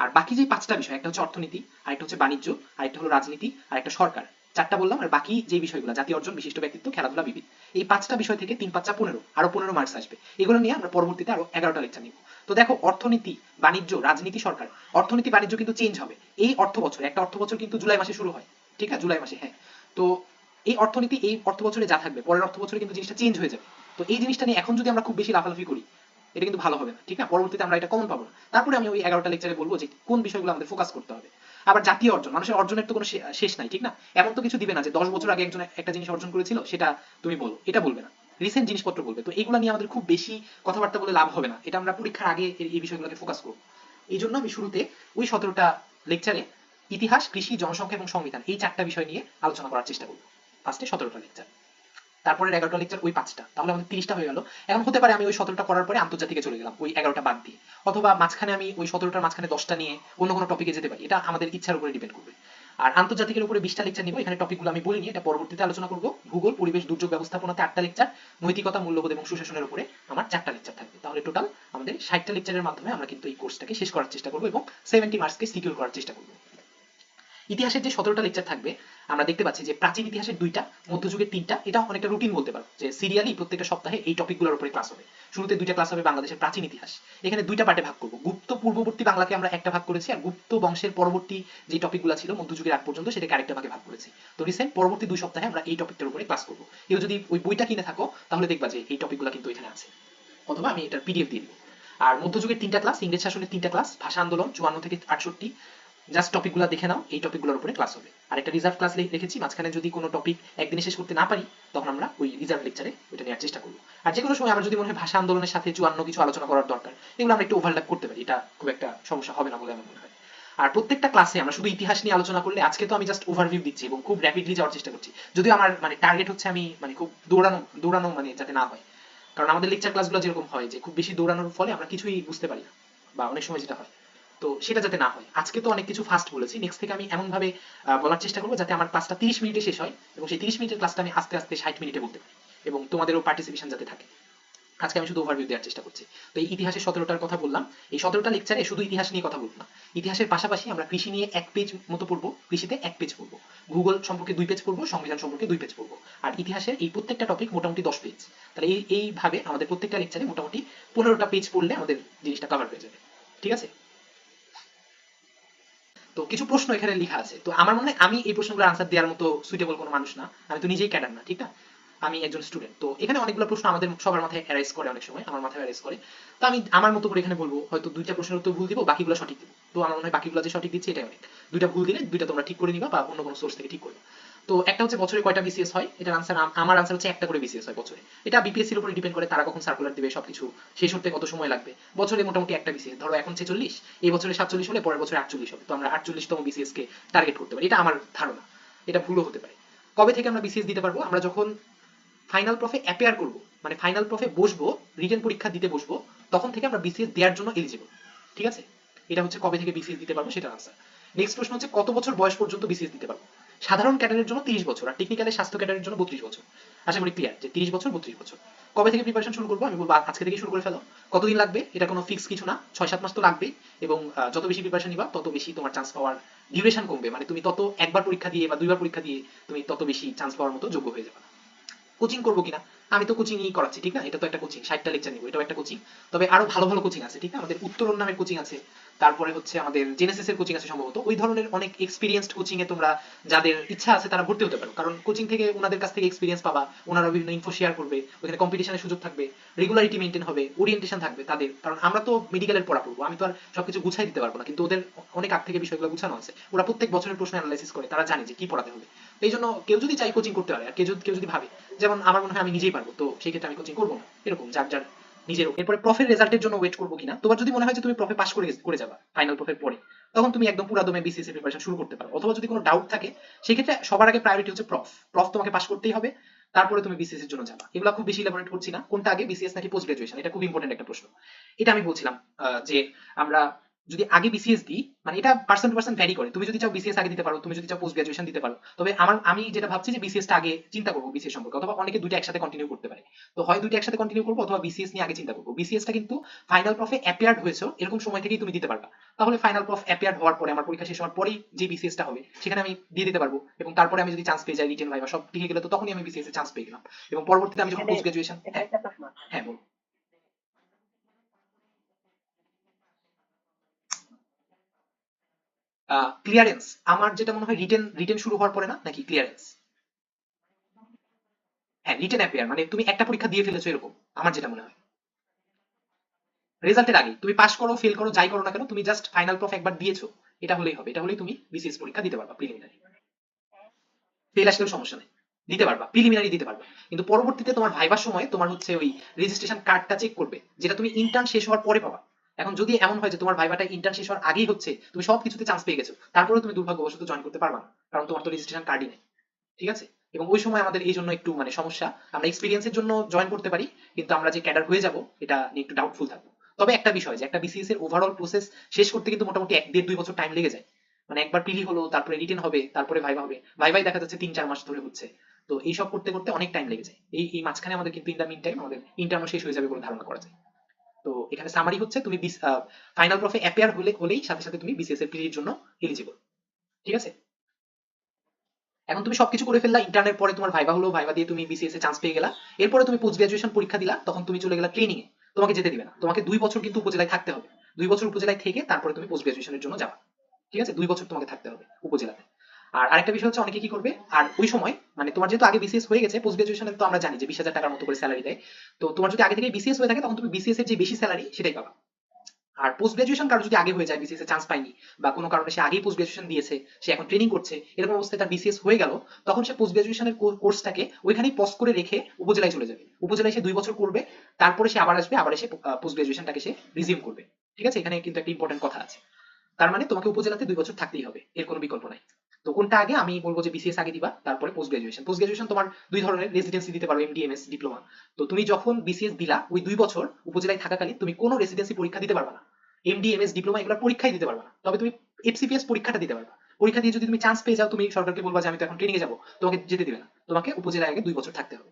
আর বাকি যে 5টা বিষয়, একটা হচ্ছে অর্থনীতি, আরেকটা হচ্ছে বাণিজ্য, আরেকটা হলো রাজনীতি, আর একটা সরকার, 4টা বললাম। আর বাকি যে বিষয়গুলো, জাতীয় অর্জন, বিশিষ্ট ব্যক্তিত্ব, খেলাধুলা, বিবিধ, এই 5টা বিষয় থেকে 3 5 15, আরো 15 মার্কস আসবে। এগুলো নিয়ে আমরা পরবর্তীতে আরো 11টা লেকচার নিব। তো দেখো, অর্থনীতি, বাণিজ্য, রাজনীতি, সরকার, অর্থনীতি বাণিজ্য কিন্তু চেঞ্জ হবে এই অর্থ বছরে, একটা অর্থ বছর কিন্তু জুলাই মাসে শুরু হয়, ঠিক আছে, জুলাই মাসে, হ্যাঁ। তো এই অর্থনীতি এই অর্থ বছরে যা থাকবে, পরের অর্থ বছরে কিন্তু জিনিসটা চেঞ্জ হয়ে যাবে। তো এই জিনিসটা নিয়ে এখন যদি আমরা খুব বেশি লাফালাফি করি, এটা কিন্তু ভালো হবে না, ঠিক না, পরবর্তীতে আমরা এটা কমন পাবো না। তারপরে আমি ওই 11টা লেকচারে বলবো যে কোন বিষয়গুলো আমাদের ফোকাস করতে হবে। আবার জাতীয় অর্জন, মানুষের অর্জনের তো কোনো শেষ নাই, ঠিক না, এমন তো কিছু দিবে না যে 10 বছর আগে একজন একটা জিনিস অর্জন করেছিল সেটা তুমি বলো, এটা বলবে না, রিসেন্ট জিনিসপত্র বলবে। তো এগুলো নিয়ে আমাদের খুব বেশি কথাবার্তা বলে লাভ হবে না, এটা আমরা পরীক্ষার আগে এই বিষয়গুলোকে ফোকাস করবো। এই জন্য আমি শুরুতে ওই 17টা লেকচারে ইতিহাস, কৃষি, জনসংখ্যা এবং সংবিধান, এই 4টা বিষয় নিয়ে আলোচনা করার চেষ্টা করবো ফার্স্টে 17টা লেকচার, তারপরে 11টা লেকচার ওই 5টা, তাহলে আমাদের 30টা হয়ে গেল। এখন হতে পারে আমি ওই 17টা করার পরে আন্তর্জাতিকে চলে গেলাম ওই 11টা বাদ দিয়ে, অথবা মাঝখানে আমি ওই 17টার মাঝখানে 10টা নিয়ে অন্য কোনো টপিকে যেতে পারি, এটা আমাদের ইচ্ছার উপরে ডিপেন্ড করবে। আর আন্তর্জাতিকের উপরে 20টা লেকচার নিব, এখানে টপিকগুলো আমি বলিনি, এটা পরবর্তীতে আলোচনা করব। ভূগোল, পরিবেশ, দুর্যোগ ব্যবস্থাপনাতে 8টা লেকচার, নৈতিকতা, মূল্যবোধ এবং সুশাসনের উপরে আমার 4টা লেকচার থাকবে। তাহলে টোটাল আমাদের 60টা লেকচারের মাধ্যমে আমরা কিন্তু এই কোর্সটাকে শেষ করার চেষ্টা করব এবং 70 মার্কসকে সিকিউর করার চেষ্টা করব। ইতিহাসের যে 17টা লেকচার থাকবে, আমরা দেখতে পাচ্ছি যে প্রাচীন ইতিহাসের 2টা, মধ্যযুগের 3টা, এটা অনেকটা রুটিন বলতে পারো, যে সিরিয়ালি প্রত্যেকটা সপ্তাহে এই টপিকগুলোর উপরে ক্লাস হবে। শুরুতে 2টা ক্লাস হবে বাংলাদেশের প্রাচীন ইতিহাস, এখানে 2টা পার্টে ভাগ করব। গুপ্ত পূর্ববর্তী বাংলাকে আমরা একটা ভাগ করেছি, আর গুপ্ত বংশের পরবর্তী যে টপিকগুলো ছিল মধ্যযুগের আগ পর্যন্ত, সেটাকে আরেকটা ভাগে ভাগ করেছি। তো রিসেন্ট পরবর্তী 2 সপ্তাহে আমরা এই টপিকটার উপরে ক্লাস করব। কেউ যদি ওই বইটা কিনে থাকো তাহলে দেখবা যে এই টপিকগুলো কিন্তু এখানে আছে, অথবা আমি এটার পিডিএফ দিয়ে দিব। আর মধ্যযুগের 3টা ক্লাস, ইংরেজ শাসনের 3টা ক্লাস, ভাষা আন্দোলন 54 থেকে 68, জাস্ট টপিকগুলো দেখে নাও, এই টপিকগুলোর উপরে ক্লাস হবে। আর একটা রিজার্ভ ক্লাস রেখেছি, মাঝখানে যদি কোনো টপিক একদিনে শেষ করতে না পারি তখন আমরা ওই রিজার্ভ লেকচারে ওইটা নেওয়ার চেষ্টা করবো। আর যে কোনো সময় আমার যদি মনে হয় ভাষা আন্দোলনের সাথে 54 কিছু আলোচনা করার দরকার, এগুলো আমরা একটু ওভারল্যাপ করতে পারি, এটা খুব একটা সমস্যা হবে না বলে আমার মনে হয়। আর প্রত্যেকটা ক্লাসে আমরা শুধু ইতিহাস নিয়ে আলোচনা করলে, আজকে তো আমি জাস্ট ওভারভিউ দিচ্ছি এবং খুব র্যাপিডলি যাওয়ার চেষ্টা করছি, যদিও আমার মানে টার্গেট হচ্ছে আমি মানে খুব দৌড়ানো দৌড়ানো মানে যাতে না হয়, কারণ আমাদের লেকচার ক্লাসগুলো যেরকম হয় যে খুব বেশি দৌড়ানোর ফলে আমরা কিছুই বুঝতে পারি না, বা অনেক সময় যেটা হয়, তো সেটা যাতে না হয়। আজকে তো অনেক কিছু ফাস্ট বলেছি, নেক্সট থেকে আমি এমন ভাবে বলার চেষ্টা করবো যাতে আমার ক্লাসটা 30 মিনিটে শেষ হয়, এবং সেই 30 মিনিটের ক্লাসটা আমি আস্তে আস্তে 60 মিনিটে বলতে পারি, এবং তোমাদেরও পার্টিসিপেশন যাতে থাকে। আজকে আমি শুধু ওভারভিউ দেওয়ার চেষ্টা করছি। তো এই ইতিহাসের 17টার কথা বললাম, এই 17টা লেকচারে শুধু ইতিহাস নিয়ে কথা বলবো না, ইতিহাসের পাশাপাশি আমরা কৃষি নিয়ে 1 পেজ মতো পড়বো, কৃষিতে 1 পেজ পড়বো, ভূগোল সম্পর্কে 2 পেজ পড়বো, সংবিধান সম্পর্কে 2 পেজ পড়বো, আর ইতিহাসের এই প্রত্যেকটা টপিক মোটামুটি 10 পেজ। তাহলে এইভাবে আমাদের প্রত্যেকটা লেকচারে মোটামুটি 15টা পেজ পড়লে আমাদের জিনিসটা কভার হয়ে যাবে, ঠিক আছে। তো কিছু প্রশ্ন এখানে লেখা আছে, তো আমার মনে হয় আমি এই প্রশ্নগুলোর আনসার দেওয়ার মতো সুইটেবল কোনো মানুষ না, আমি তো নিজেই ক্যাডার না, ঠিক না, আমি একজন স্টুডেন্ট। তো এখানে অনেকগুলো প্রশ্ন আমাদের সবার মাথায় অ্যারাইজ করে, অনেক সময় আমার মাথায় অ্যারাইজ করে। তো আমি আমার মতো করে এখানে বলবো, হয়তো 2টা প্রশ্নের উত্তর ভুল দিব, বাকিগুলো সঠিক দিব। তো আমার মনে হয় বাকিগুলো যে সঠিক দিচ্ছে এটাই অনেক। 2টা ভুল দিলে 2টা তোমরা ঠিক করে নিবা, বা অন্য কোনো সোর্স থেকে ঠিক করবে। তো একটা হচ্ছে বছরে কয়টা বিসিএস হয়, এটার আনসার, আমার আনসার হচ্ছে একটা করে বিসিএস হয় বছরে। এটা বিপিএসসির উপরে ডিপেন্ড করে, তারা কখন সার্কুলার দিবে, সবকিছু শেষ হতে কত সময় লাগবে। বছরে মোটামুটি একটা বিসিএস, ধরো এখন 46, এই বছরে 47 হলে পরের বছরে 48 হবে, তো আমরা 48তম বিসিএস কে টার্গেট করতে পারি, এটা আমার ধারণা, এটা ভুলও হতে পারে। কবে থেকে আমরা বিসিএস দিতে পারবো, আমরা যখন ফাইনাল প্রফে অ্যাপিয়ার করব, মানে ফাইনাল প্রফে বসবো, রিটেন পরীক্ষা দিতে বসবো, তখন থেকে আমরা বিসিএস দেওয়ার জন্য এলিজিবল, ঠিক আছে। এটা হচ্ছে কবে থেকে বিসিএস দিতে পারবো সেটার আনসার। নেক্সট প্রশ্ন হচ্ছে কত বছর বয়স পর্যন্ত বিসিএস দিতে পারবো। সাধারণ ক্যাডারের জন্য 30 বছর, আর টেকনিক্যালের স্বাস্থ্য ক্যাডারের জন্য 32 বছর। আশা করি ক্লিয়ার যে 30 বছর 32 বছর। কবে থেকে প্রিপারেশন শুরু করবো, আমি বলবো আজকে থেকে শুরু করে ফেলো। কতদিন লাগবে, এটা কোনো ফিক্স কিছু না, 6-7 মাস তো লাগবেই, এবং যত বেশি প্রিপারেশন নিবা তত বেশি তোমার চান্স পাওয়ার ডিউরেশন কমবে, মানে তুমি তত একবার পরীক্ষা দিয়ে বা 2বার পরীক্ষা দিয়ে তুমি তত বেশি চান্স পাওয়ার মতো যোগ্য হয়ে যাবে। কোচিং করবো কিনা, আমি তো কোচিংই করাচ্ছি, ঠিক না, এটা তো একটা কোচিং, 60টা লেকচার নিবো, এটাও একটা কোচিং। তবে আরো ভালো ভালো কোচিং আছে, ঠিক না, আমাদের উত্তরণ নামের কোচিং আছে, তারপরে হচ্ছে আমাদের জেনেসিস এর কোচিং আছে সম্ভবত, ওই ধরনের অনেক এক্সপিরিয়েন্সড কোচিং এ তোমরা যাদের ইচ্ছা আছে তারা ভর্তি হতে পারো, কারণ কোচিং থেকে ওনাদের কাছ থেকে এক্সপিরিয়েন্স পাবা, ওনারা বিভিন্ন ইনফো শেয়ার করবে, ওখানে কম্পিটিশনের সুযোগ থাকবে, রেগুলারিটি মেইনটেইন হবে, ওরিয়েন্টেশন থাকবে তাদের, কারণ আমরা তো মেডিকেলের পড়া পড়বো, আমি তো আর সবকিছু গুছাই দিতে পারবো না, কিন্তু ওদের অনেক আগ থেকে বিষয়গুলো গুছানো আছে, ওরা প্রত্যেক বছরের প্রশ্ন অ্যানালাইসিস করে, তারা জানে যে কি পড়াতে হবে। এই জন্য কেউ যদি চাই কোচিং করতে পারে, আর কেউ যদি ভাবে, যেমন আমার মনে হয় আমি নিজেই পারবো, তো সেই ক্ষেত্রে আমি কোচিং করবো না, এরকম যার যার নিজের। এরপরে প্রফের রেজাল্টের জন্য ওয়েট করবো কিনা, তোমার যদি মনে হয় যে তুমি প্রফে পাস করে যাবা ফাইনাল প্রফের পরে, তখন তুমি একদম পুরা দমে বিসিএস এর প্রিপারেশন শুরু করতে পারো। অথবা যদি কোনো ডাউট থাকে, সেক্ষেত্রে সবার আগে প্রায়োরিটি হচ্ছে প্রফ তোমাকে পাস করতেই হবে, তারপরে তুমি বিসিএস এর জন্য যাবা। এগুলো খুব বেশি ইলাবোরেট করছি না, কোনটা আগে বিসিএস নাকি পোস্ট গ্রাজুয়েশন, এটা খুব ইম্পর্টেন্ট একটা প্রশ্ন। এটা আমি বলছিলাম যে আমরা যদি আগে বিসিএস দিই, মানে এটা পার্সন টু পার্সন ভ্যারি করে, তুমি যদি চাও বিসিএস আগে দিতে পারো, তুমি যদি চাও পোস্ট গ্রাজুয়েশন দিতে পারো। তবে আমি যেটা ভাবছি যে বিসিএসটা আগে চিন্তা করবো বিসিএস সম্পর্কে, অথবা অনেকে দুইটা একসাথে কন্টিনিউ করতে পারে। তো হয় দুইটা একসাথে কন্টিনিউ করবো, অথবা বিসিএস নিয়ে আগে চিন্তা করবো। বিসিএসটা কিন্তু ফাইনাল প্রফে অ্যাপিয়ার্ড হয়েছে এরকম সময় থেকেই তুমি দিতে পারবা। তাহলে ফাইনাল প্রফ অ্যাপিয়ার্ড হওয়ার পরে, আমার পরীক্ষা শেষ হওয়ার পরেই যে বিসিএসটা হবে সেখানে আমি দিয়ে দিতে পারবো, এবং তারপরে আমি যদি চান্স পেয়ে যাই, রিটেন ভাইবা সব ঠিক গেলে, তো তখনই আমি বিসিএস এ চান্স পেয়ে গেলাম। এবং পরবর্তীতে আমি যখন পোস্ট গ্রাজুয়েশন, হ্যাঁ হ্যাঁ বল। ক্লিয়ারেন্স আমার যেটা মনে হয়, রিটেন রিটেন শুরু হওয়ার পরে না, নাকি ক্লিয়ারেন্স? হ্যাঁ, রিটেন অ্যাপিয়ার মানে তুমি একটা পরীক্ষা দিয়ে ফেলেছো এরকম, আমার যেটা মনে হয়। রেজাল্টের আগে তুমি পাস করো ফেল করো যাই করো না কেন, তুমি জাস্ট ফাইনাল প্রফ একবার দিয়েছো, এটা হলেই হবে, এটা হলেই তুমি বিসিএস পরীক্ষা দিতে পারবা প্রিলিমিনারি। ফেল আসলেও সমস্যা নেই, দিতে পারবা, প্রিলিমিনারি দিতে পারবা। কিন্তু পরবর্তীতে তোমার ভাইবার সময় তোমার হচ্ছে ওই রেজিস্ট্রেশন কার্ডটা চেক করবে, যেটা তুমি ইন্টার্ন শেষ হওয়ার পরে পাবা। এখন যদি এমন হয় যে তোমার ভাইবাটা ইন্টার্ন শেষ হওয়ার আগেই হচ্ছে, তুমি সব কিছুতে চান্স পেয়ে গেছো, তারপরে তুমি দুর্ভাগ্যবশত জয়েন করতে পারবা না, কারণ তোমার তো রেজিস্ট্রেশন কার্ডই নেই। ঠিক আছে? এবং ওই সময় আমাদের এই জন্য একটু মানে সমস্যা, আমরা এক্সপিরিয়েন্সের জন্য জয়েন করতে পারি, কিন্তু আমরা যে ক্যাডার হয়ে যাব এটা নিয়ে একটু ডাউটফুল থাকবো। তবে একটা বিষয়, যে একটা বিসিএস এর ওভারঅল প্রসেস শেষ করতে কিন্তু মোটামুটি 1 দেড় 2 বছর টাইম লেগে যায়। মানে একবার প্রিলি হলো, তারপরে রিটেন হবে, তারপরে ভাইবা হবে, ভাইভাই দেখা যাচ্ছে 3-4 মাস ধরে হচ্ছে। তো এইসব করতে করতে অনেক টাইম লেগে যায়। এই মাঝখানে আমাদের কিন্তু ইন দ্য মিন টাইম আমাদের ইন্টার্নও শেষ হয়ে যাবে বলে ধারণা করা যায়। তো এখানে সামারি হচ্ছে, তুমি ফাইনাল প্রফে অ্যাপিয়ার হলেই সাথে সাথে তুমি বিসিএস এর প্রিলির জন্য এলিজিবল। ঠিক আছে? এখন তুমি সবকিছু করে ফেললা, ইন্টার্নের পরে তোমার ভাইবা হলো, ভাইবা দিয়ে তুমি বিসিএস এ চান্স পেয়ে গেলা। এরপরে তুমি পোস্ট গ্রাজুয়েশন পরীক্ষা দিলা, তখন তুমি চলে গেলা ট্রেনিং এ। তোমাকে যেতে দিবে না, তোমাকে 2 বছর কিন্তু উপজেলায় থাকতে হবে। 2 বছর উপজেলায় থেকে তারপরে তুমি পোস্ট গ্রাজুয়েশনের জন্য যাবা। ঠিক আছে? 2 বছর তোমাকে থাকতে হবে উপজেলাতে। আর আরেকটা বিষয় হচ্ছে, অনেকে কি করবে, আর ওই সময় মানে তোমার যেহেতু আগে বিসিএস হয়ে গেছে, পোস্ট গ্রাজুয়েশনে তো আমরা জানি যে 20,000 টাকার মতো করে স্যালারি দেয়। তো তোমার যদি আগে থেকে বিসিএস হয়ে থাকে, তখন তুমি বিসিএস এর যে বেশি স্যালারি সেটাই পাবা। আর পোস্ট গ্রাজুয়েশন কারো যদি আগে হয়ে যায়, বিসিএস এ চান্স পায়নি, বা কোনো কারণে সে আগেই পোস্ট গ্রাজুয়েশন দিয়েছে, সে এখন ট্রেনিং করছে, এরকম অবস্থায় তার বিসিএস হয়ে গেল, তখন সে পোস্ট গ্রাজুয়েশনের কোর্সটাকে ওইখানেই পজ করে রেখে উপজেলায় চলে যাবে। উপজেলায় সে 2 বছর করবে, তারপরে সে আবার আসবে, আবার এসে পোস্ট গ্রাজুয়েশনটাকে সে রিজিউম করবে। ঠিক আছে? এখানে কিন্তু একটা ইম্পর্টেন্ট কথা আছে। তার মানে তোমাকে উপজেলাতে 2 বছর থাকতেই হবে, এর কোনো বিকল্প নাই। তো কোনটা আগে, আমি বলবো যে বিসিএস আগে দিবা, তারপরে পোস্ট গ্রাজুয়েশন। পোস্ট গ্রাজুয়েশন তোমার দুই ধরনের, রেসিডেন্সি দিতে পারো, এমডিএমএস ডিপ্লোমা। তো তুমি যখন বিসিএস দিলা, ওই 2 বছর উপজেলায় থাকাকালীন তুমি কোনো রেসিডেন্সি পরীক্ষা দিতে পারবা না, এমডিএমএস ডিপ্লোমা এগুলো পরীক্ষাই দিতে পারবা না। তবে তুমি এফসিপিএস পরীক্ষাটা দিতে পারবা। পরীক্ষা দিয়ে যদি তুমি চান্স পেয়ে যাও, তুমি সরকারকে বলবা যে আমি তো এখন ট্রেনিং এ যাবো, তোমাকে যেতে দিবে না, তোমাকে উপজেলায় আগে 2 বছর থাকতে হবে।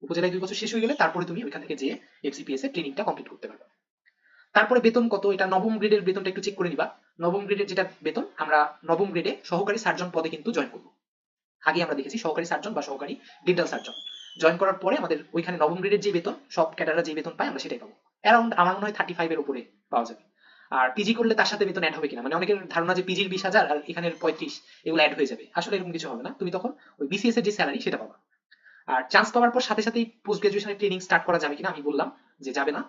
উপজেলায় 2 বছর শেষ হয়ে গেলে তারপরে তুমি ওইখান থেকে যেয়ে এফসিপিএস এর ট্রেনিংটা কমপ্লিট করতে পারবে। তারপরে বেতন কত, এটা নবম গ্রেডের বেতনটা একটু চেক করে নিবা। নবম গ্রেডের যেটা বেতন, আমরা নবম গ্রেডে সহকারী সার্জন পদে কিন্তু জয়েন করবো। আগে আমরা দেখেছি সহকারী সার্জন বা সহকারী ডেন্টাল সার্জন। জয়েন করার পরে আমাদের ওইখানে নবম গ্রেডের যে বেতন, সব ক্যাডাররা যে বেতন পায় আমরা সেটাই পাবো। অ্যারাউন্ড আমার মনে হয় 35 এর উপরে পাওয়া যাবে। আর পিজি করলে তার সাথে বেতন অ্যাড হবে কিনা, মানে অনেকের ধারণা যে পিজির 20,000 আর এখানের 35, এগুলো অ্যাড হয়ে যাবে। আসলে এরকম কিছু হবে না, তুমি তখন ওই বিসিএস এর যে স্যালারি সেটা পাবা। আর চান্স পাওয়ার পর সাথে সাথেই পোস্ট গ্রাজুয়েশনের ট্রেনিং স্টার্ট করা যাবে কিনা, আমি বললাম যে যাবে না।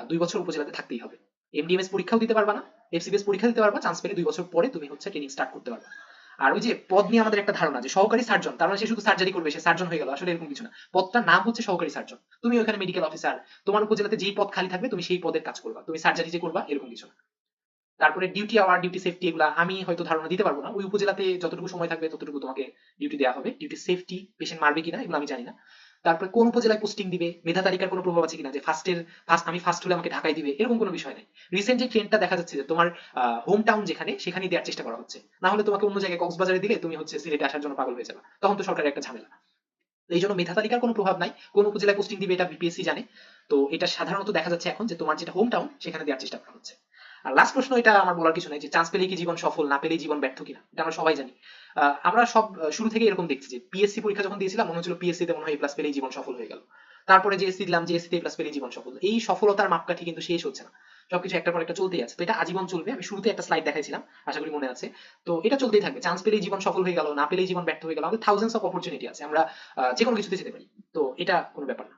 2 বছর উপজেলাতে থাকতেই হবে। এমডিএমএস পরীক্ষাও দিতে পারবা না, এফসিবিএস পরীক্ষা দিতে পারবা, চান্স পেলে 2 বছর পরে তুমি হচ্ছে ট্রেনিং স্টার্ট করতে পারবা। আর ওই যে পদ নিয়ে আমাদের একটা ধারণা যে সহকারী সার্জন, তার মানে সে শুধু সার্জারি করবে, সে সার্জন হয়ে গেল, আসলে এরকম কিছু না। পদটার নাম হচ্ছে সহকারী সার্জন। তুমি ওখানে মেডিকেল অফিসার, তোমার উপজেলাতে যেই পদ খালি থাকবে তুমি সেই পদের কাজ করবা, তুমি সার্জারি যে করবা এরকম কিছু না। তারপরে ডিউটি আওয়ার, ডিউটি সেফটি, এগুলা আমি হয়তো ধারণা দিতে পারবো না। ওই উপজেলাতে যতটুকু সময় থাকবে ততটুকু তোমাকে ডিউটি দেওয়া হবে। ডিউটি সেফটি, পেশেন্ট মারবে কিনা এগুলো আমি জানি না। তারপরে কোন উপজেলায় পোস্টিং দিবে, মেধা তালিকার কোনো প্রভাব আছে কিনা, যে আমি ফার্স্ট হলে আমাকে ঢাকায় দিবে, এরকম কোনো বিষয় নেই। রিসেন্ট যে ট্রেন্ডটা দেখা যাচ্ছে যে তোমার হোম টাউন যেখানে, সেখানেই দেওয়ার চেষ্টা করা হচ্ছে। না হলে তোমাকে অন্য জায়গায় কক্সবাজারে দিলে তুমি হচ্ছে সিলেটে আসার জন্য পাগল হয়ে যাবে, তখন তো সরকারের একটা ঝামেলা। এই জন্য মেধা তালিকার কোনো প্রভাব নাই, কোন উপজেলায় পোস্টিং দিবে এটা বিপিএসসি জানে। তো এটা সাধারণত দেখা যাচ্ছে এখন যে তোমার যেটা হোম টাউন সেখানে দেওয়ার চেষ্টা করা হচ্ছে। আর লাস্ট প্রশ্ন, এটা আমার বলার কিছু নাই যে চান্স পেলেই কি জীবন সফল, না পেলেই জীবন ব্যর্থ কিনা, এটা আমরা সবাই জানি। আমরা সব শুরু থেকে এরকম দেখছি যে পিএসসি পরীক্ষা যখন দিয়েছিলাম মনে হচ্ছিল পিএসসি তে মনে হয় এ+ পেলেই জীবন সফল হয়ে গেল। তারপরে জেএসসি দিলাম, জেএসসি তে এ+ পেলেই জীবন সফল। এই সফলতার মাপকাঠি কিন্তু শেষ হচ্ছে না, সবকিছু একটার পর একটা চলতেই আছে। তো এটা আজীবন চলবে। আমি শুরুতে একটা স্লাইড দেখাইছিলাম, আশা করি মনে আছে। তো এটা চলতেই থাকবে, চান্স পেলেই জীবন সফল হয়ে গেল, না পেলেই জীবন ব্যর্থ হয়ে গেল, আমাদের থাউজেন্ডস অফ অপরচুনিটি আছে, আমরা যে কোনো কিছুতে যেতে পারি। তো এটা কোনো ব্যাপার না।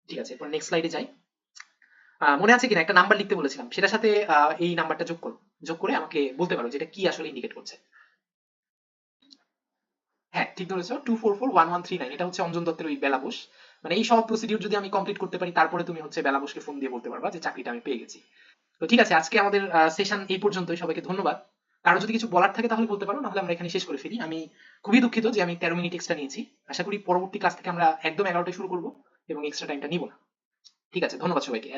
ঠিক আছে, এরপর নেক্সট স্লাইডে যাই। মনে আছে কিনা একটা নাম্বার লিখতে বলেছিলাম, সেটার সাথে এই নাম্বারটা যোগ করো, যোগ করে আমাকে বলতে পারো যে এটা কি আসলে ইন্ডিকেট করছে। হ্যাঁ ঠিক ধরেছো, 2441139, এটা হচ্ছে অঞ্জন দত্তের ওই বেলাবোস। মানে এই সব প্রসিডিউর যদি আমি কমপ্লিট করতে পারি, তারপরে তুমি হচ্ছে বেলাবোসকে ফোন দিয়ে বলতে পারবা যে চাকরিটা আমি পেয়ে গেছি। তো ঠিক আছে, আজকে আমাদের সেশন এই পর্যন্তই। সবাইকে ধন্যবাদ। কারো যদি কিছু বলার থাকে তাহলে বলতে পারো, নাহলে আমরা এখানে শেষ করে ফেলি। আমি খুবই দুঃখিত যে আমি 13 মিনিট এক্সট্রা নিয়েছি। আশা করি পরবর্তী ক্লাস থেকে আমরা একদম 11টায় শুরু করবো এবং এক্সট্রা টাইমটা নিব না। ঠিক আছে, ধন্যবাদ সবাইকে।